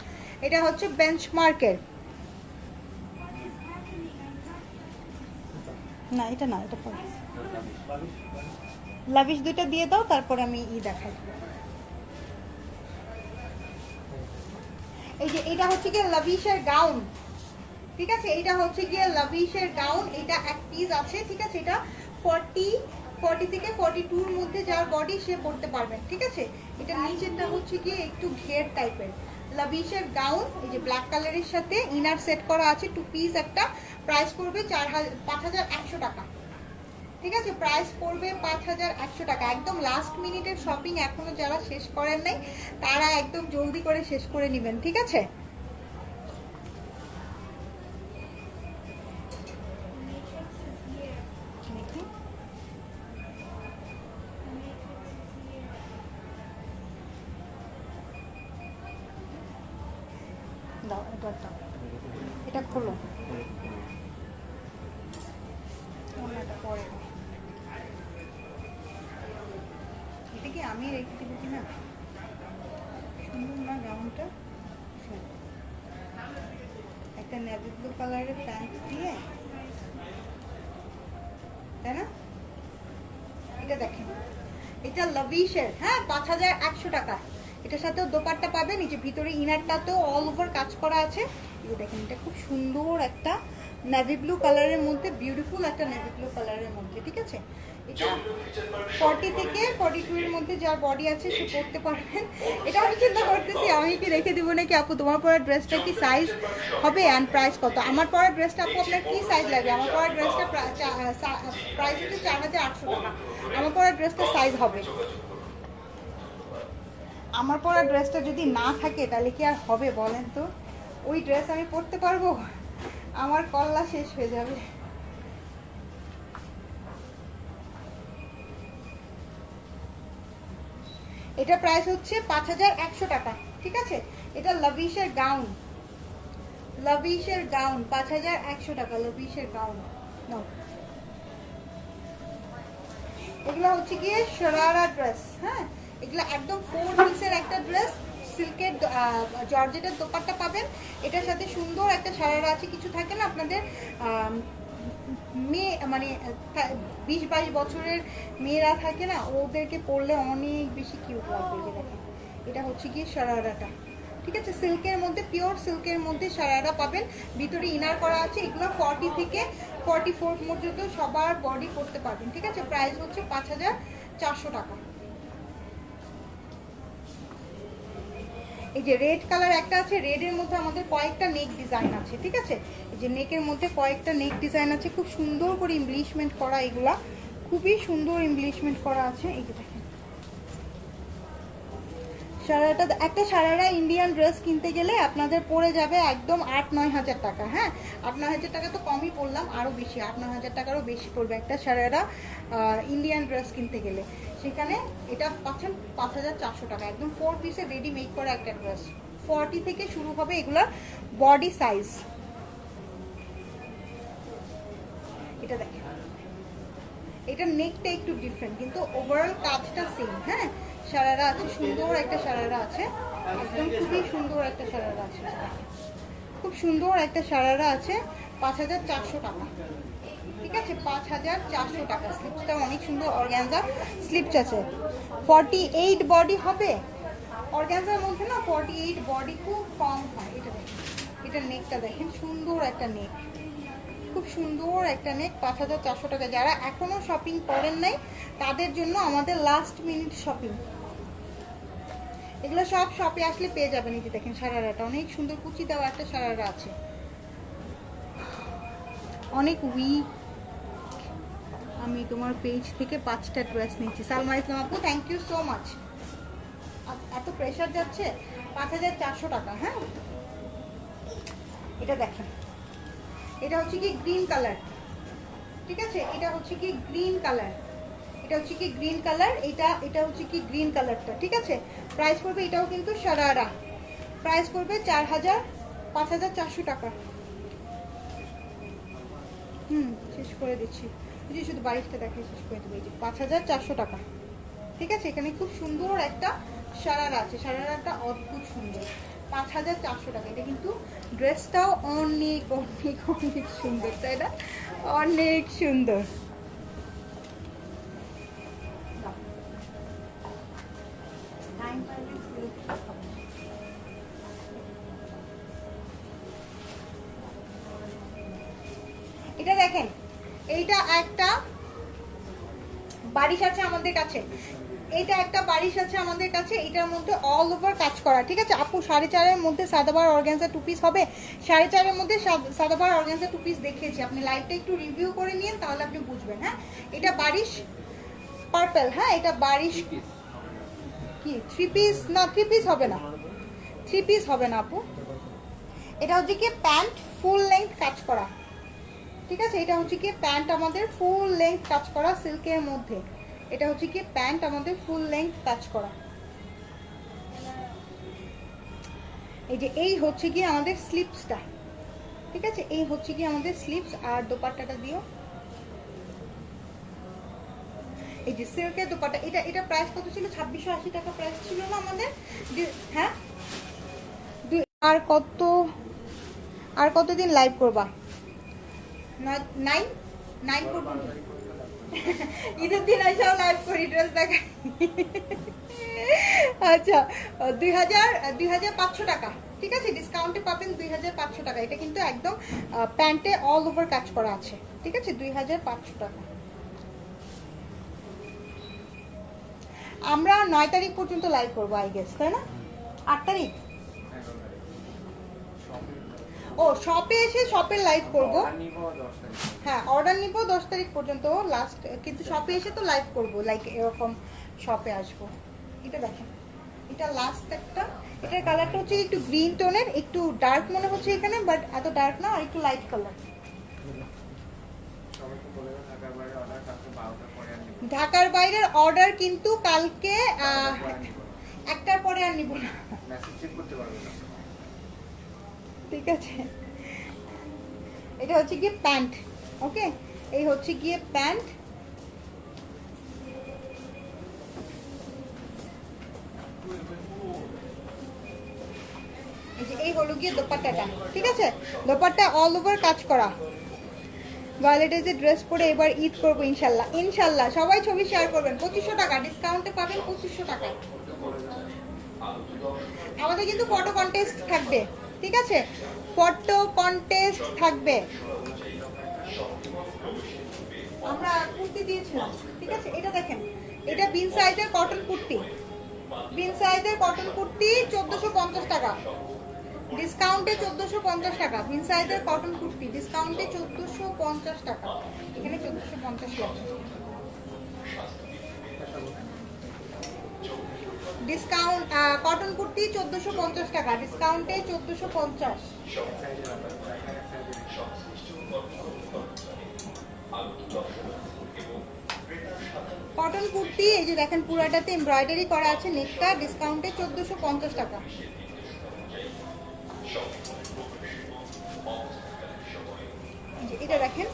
এটা হচ্ছে বেঞ্চমার্কের। না এটা না, এটা পরে লাভিশ দুইটা দিয়ে দাও, তারপর আমি দেখাই। এই যে এটা হচ্ছে গিয়ে লাভিশের গাউন। ঠিক আছে, এটা হচ্ছে গিয়ে লাভিশের গাউন। এটা এক পিস আছে। ঠিক আছে, এটা 40 থেকে 42-র মধ্যে যার বডি সে পরতে পারবেন। ঠিক আছে, এটা নিচেরটা হচ্ছে গিয়ে একটু ঘের টাইপের লাভিশের গাউন। এই যে ব্ল্যাক কালারের সাথে ইনার সেট করা আছে, 2 পিস একটা। প্রাইস পড়বে 5100 টাকা। ঠিক আছে, প্রাইস পড়বে 5100 টাকা। একদম লাস্ট মিনিটের শপিং এখনো যারা শেষ করেন নাই তারা একদম জলদি করে শেষ করে নেবেন। ঠিক আছে, দাও এবার দাও, এটা খোলো, ওড়নাটা পরে দাও। এটা কি আমি রেখে দেবো কিনা, সুন্দর না গাউনটা, একটা নেভি ব্লু কালারের প্যান্ট দিয়ে, তাই না? এটা দেখেন, এটা লাভিশের, হ্যাঁ 5100 টাকা। এটার সাথেও দোপাট্টা পাবে, নিচে ভিতরে ইনারটাতেও অল ওভার কাজ করা আছে। এই দেখেন, এটা খুব সুন্দর একটা নেভি ব্লু কালারের মধ্যে, বিউটিফুল একটা নেভি ব্লু কালারের মধ্যে, ঠিক আছে? এটা 40 থেকে 42 এর মধ্যে যার বডি আছে সে পরতে পারবেন। এটা আমি চিন্তা করতেছি আমি কি রেখে দেবো নাকি। আপু তোমার পরা ড্রেসটা কি সাইজ হবে অ্যান্ড প্রাইস কত? আমার পরা ড্রেসটা আপু আপনার কি সাইজ লাগবে? আমার পরা ড্রেসটা প্রাইস হচ্ছে 4800 টাকা। আমার পরা ড্রেসটা সাইজ হবে। আমার পরা ড্রেসটা যদি না থাকে তাহলে কি আর হবে বলেন তো? ওই ড্রেস আমি পরতে পারবো? আমার কল্লা শেষ হয়ে যাবে। এটা প্রাইস হচ্ছে 5100 টাকা, ঠিক আছে? এটা লাভিশের গাউন, লাভিশের গাউন 5100 টাকা, লাভিশের গাউন। নাও, এগুলো হচ্ছে গিয়ে শরারা ড্রেস, হ্যাঁ এগুলো একদম 4 পিসের একটা ড্রেস, সিল্কের জর্জেটের দোপাট্টা পাবেন। এটার সাথে সুন্দর একটা শরারা আছে। কিছু থাকে না আপনাদের মেয়ে, মানে 20-22 বছরের মেয়েরা থাকে না, ওদেরকে পরলে অনেক বেশি কিউট লাগবে। যে দেখেন, এটা হচ্ছে গিয়ে শরারাটা, ঠিক আছে? সিল্কের মধ্যে, পিওর সিল্কের মধ্যে শরারা পাবেন, ভিতরে ইনার করা আছে। এগুলো 40 থেকে 44 পর্যন্ত সবার বডি করতে পারবেন, ঠিক আছে? প্রাইস হচ্ছে 5400 টাকা। এই যে রেড কালার একটা আছে, রেডের মধ্যে আমাদের কয়েকটা নেক ডিজাইন আছে, ঠিক আছে? এই যে নেকের মধ্যে কয়েকটা নেক ডিজাইন আছে, খুব সুন্দর করে এমব্লিশমেন্ট করা, এগুলা খুবই সুন্দর এমব্লিশমেন্ট করা আছে। এই যে দেখেন, সারাটা একটা সারারা ইন্ডিয়ান ড্রেস কিনতে গেলে আপনাদের পড়ে যাবে একদম 8-9 হাজার টাকা, হ্যাঁ 8-9 হাজার টাকা তো কমই পড়লাম, আরও বেশি 8-9 হাজার টাকারও বেশি পড়বে একটা সারারা ইন্ডিয়ান ড্রেস কিনতে গেলে। সেখানে এটা পাচ্ছেন 5400 টাকা, একদম 4 পিসে রেডি মেক করা একটা ড্রেস। 40 থেকে শুরু হবে এগুলার বডি সাইজ। এটা দেখেন, এটা নেকটা একটু ডিফারেন্ট কিন্তু ওভারঅল কাজটা সেম, হ্যাঁ সারারা আছে, সুন্দর একটা সারারা আছে, একদম খুবই সুন্দর একটা সারারা আছে, খুব সুন্দর একটা সারারা আছে। 5400 টাকা, ঠিক আছে? 5400 টাকা। স্লিপসটা অনেক সুন্দর, অর্গানজা স্লিপস আছে। 48 বডি হবে অর্গানজার মধ্যে না, 48 বডি খুব কম হয়। এটা দেখেন, এটা নেকটা দেখেন, সুন্দর একটা নেক, খুব সুন্দর একটা নেক। 5400 টাকা। যারা এখনো শপিং করেন নাই তাদের জন্য আমাদের লাস্ট মিনিট শপিং, এগুলো সব শপে আসলে পেয়ে যাবেন। এই যে দেখেন সারারাটা অনেক সুন্দর কুচি দেওয়া একটা সারারা আছে, অনেক উইক। আমি তোমার পেজ থেকে 5টা ড্রেস নিচ্ছি। সালমা ইসলাম আপু, থ্যাংক ইউ সো মাচ। এত প্রেশার যাচ্ছে। 5400 টাকা, হ্যাঁ। এটা দেখেন, এটা হচ্ছে কি গ্রিন কালার, ঠিক আছে? এটা হচ্ছে কি গ্রিন কালার, এটা হচ্ছে কি গ্রিন কালার, এটা হচ্ছে কি গ্রিন কালারটা, ঠিক আছে? প্রাইস পড়বে, এটাও কিন্তু সারারা, প্রাইস পড়বে 5400 টাকা। শেষ করে দিচ্ছি, বুঝি শুধু 22টা দেখে শেষ করে দেবো। এই যে 5400 টাকা, ঠিক আছে? এখানে খুব সুন্দর একটা সারারা আছে, সারারাটা অদ্ভুত সুন্দর। 5400 টাকা। এটা কিন্তু ড্রেসটাও অনেক অনেক অনেক সুন্দর, তাই না? অনেক সুন্দর। এটা দেখেন, এইটা একটা বারিশ আছে আমাদের কাছে, এইটা একটা বারিশ আছে আমাদের কাছে, এটার মধ্যে অল ওভার কাজ করা, ঠিক আছে? আপু 4.5-এর মধ্যে সাদাবার অর্গানজা 2 পিস হবে? 4.5-এর মধ্যে সাদাবার অর্গানজা 2 পিস দেখিয়েছি, আপনি লাইভটা একটু রিভিউ করে নিন তাহলে আপনি বুঝবেন, হ্যাঁ? এটা বারিশ পার্পল, হ্যাঁ এটা বারিশ কি 3 পিস না, 3 পিস হবে না, 3 পিস হবে না আপু। এটা হচ্ছে কি প্যান্ট ফুল লেন্থ কাজ করা, ঠিক আছে? এটা হচ্ছে কি প্যান্ট আমাদের ফুল লেন্থ কাজ করা সিল্কের মধ্যে, এটা হচ্ছে কি প্যান্ট আমাদের ফুল লেন্থ কাজ করা। এই যে এই হচ্ছে গিয়ে আমাদের স্লিপসটা, ঠিক আছে, এই হচ্ছে গিয়ে আমাদের স্লিপস। আর দোপাট্টাটা দিও, এই যে সিল্কের দোপাট্টা। এটা প্রাইস কত ছিল? 2680 টাকা প্রাইস ছিল না আমাদের? হ্যাঁ, আর কতদিন লাইভ করবা? 9 পর্যন্ত। ঈদের দিন এসেও লাইভ করি, ড্রেস দেখাই। আচ্ছা, 2500 টাকা, ঠিক আছে, ডিসকাউন্টে পাবেন 2500 টাকা। এটা কিন্তু একদম প্যান্টে অল ওভার কাজ করা আছে, ঠিক আছে, 2500 টাকা। আমরা 9 তারিখ পর্যন্ত লাইভ করবো আই গেস, তাই না? 8 তারিখ? ও, শপে এসে শপের লাইভ করবো। হ্যাঁ, অর্ডার নিব 10 তারিখ পর্যন্ত লাস্ট, কিন্তু শপে এসে তো লাইভ করবো, লাইক এরকম শপে আসবো। এটা দেখেন, এটা লাস্ট একটা। এটার কালারটা হচ্ছে একটু গ্রিন টোনের, একটু ডার্ক মনে হচ্ছে এখানে, বাট এত ডার্ক না, আর একটু লাইট কালার। ঢাকার বাইরের অর্ডার কিন্তু কালকে 1টার পরে আর নিব না, ঠিক আছে। এটা হচ্ছে গিয়ে প্যান্ট, ওকে, এই হচ্ছে গিয়ে প্যান্ট। এই হলো গিয়ে দোপাট্টাটা, ঠিক আছে, দোপাট্টা অল ওভার কাজ করা। ভায়োলেটে ড্রেস পরে এবার ঈদ করবো ইনশাল্লাহ, ইনশাল্লাহ। সবাই ছবি শেয়ার করবেন। 2500 টাকা ডিসকাউন্টে পাবেন, 2500 টাকা। আমাদের কিন্তু ফটো কন্টেস্ট থাকবে, ঠিক আছে, ফটো কন্টেস্ট থাকবে। আমরা কুর্তি দিয়েছিলাম, ঠিক আছে। এটা দেখেন, এটা বিন সাইজের কটন কুর্তি, বিন সাইজের কটন কুর্তি 1450 টাকা ডিসকাউন্টে, 1450 টাকা। বিন সাইজের কটন কুর্তি ডিসকাউন্টে 1450 টাকা, এখানে 1450 টাকা ডিসকাউন্ট। কটন কুর্তি 1450 টাকা ডিসকাউন্টে 1450। কটন কুর্তি, এই যে দেখেন পুরাটাতে এমব্রয়ডারি করা আছে, নেকটা ডিসকাউন্টে 1450 টাকা। এটা দেখেন,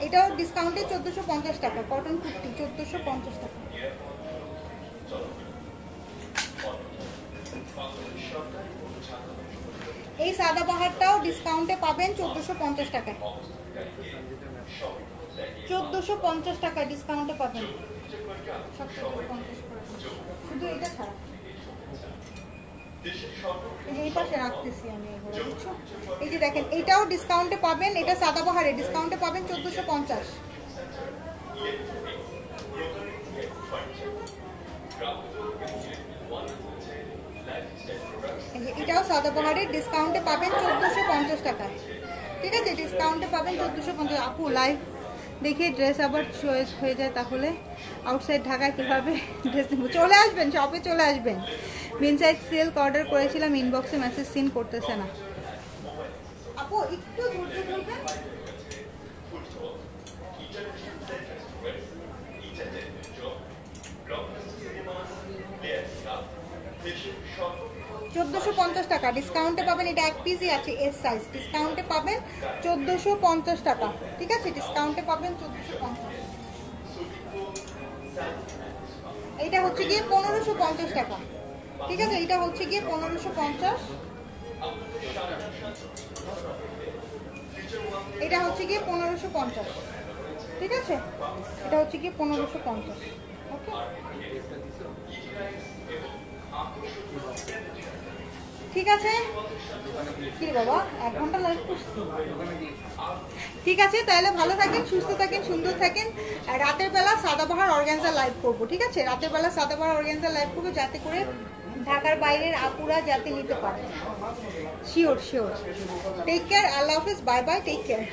এটাও ডিসকাউন্টে 1450 টাকা, কটন কুর্তি 1450 টাকা। এই সাদা বাহারটাও ডিসকাউন্টে পাবেন 1450 টাকায়, 1450 টাকা ডিসকাউন্টে পাবেন, শুধু এটা ছাড়া। এই পাশে রাখতেছি আমি এগুলো, বুঝছো। এই যে দেখেন, এটাও ডিসকাউন্টে পাবেন, এটা সাদাবাহারে ডিসকাউন্টে পাবেন 1450। এটাও সাদাবাহারে ডিসকাউন্টে পাবেন 1450 টাকা, ঠিক আছে, ডিসকাউন্টে পাবেন 1450। আপু লাইভ দেখে ড্রেস আবার চয়েস হয়ে যায়, তাহলে আউটসাইড ঢাকায় কীভাবে ড্রেস নেব? চলে আসবেন, শপে চলে আসবেন। মিনসাইড সিল্ক অর্ডার করেছিলাম, ইনবক্সে মেসেজ সিন করতেছে না। আপু একটু ধৈর্য ধরবেন। $1450 টাকা ডিসকাউন্টে পাবেন, এটা এক পিসই আছে, এস সাইজ, ডিসকাউন্টে পাবেন 1450 টাকা, ঠিক আছে, ডিসকাউন্টে পাবেন 1450। এটা হচ্ছে গিয়ে 1550 টাকা, ঠিক আছে, এটা হচ্ছে গিয়ে 1550। এটা হচ্ছে গিয়ে 1550, ঠিক আছে, এটা হচ্ছে গিয়ে 1550, ওকে। ঠিক আছে, কি বাবা 1 ঘন্টা লাইভ করছি, ঠিক আছে, তাহলে ভালো থাকেন, সুস্থ থাকেন, সুন্দর থাকেন। রাতের বেলা সাদাবাহার অর্গানজা লাইভ করব, ঠিক আছে, রাতের বেলা সাদাবাহার অর্গানজা লাইভ করবো, যাতে করে ঢাকার বাইরের আপুরা যাতে নিতে পারে। Sure sure. টেক কেয়ার, আল্লাহ হাফিজ, বাই বাই, টেক কেয়ার।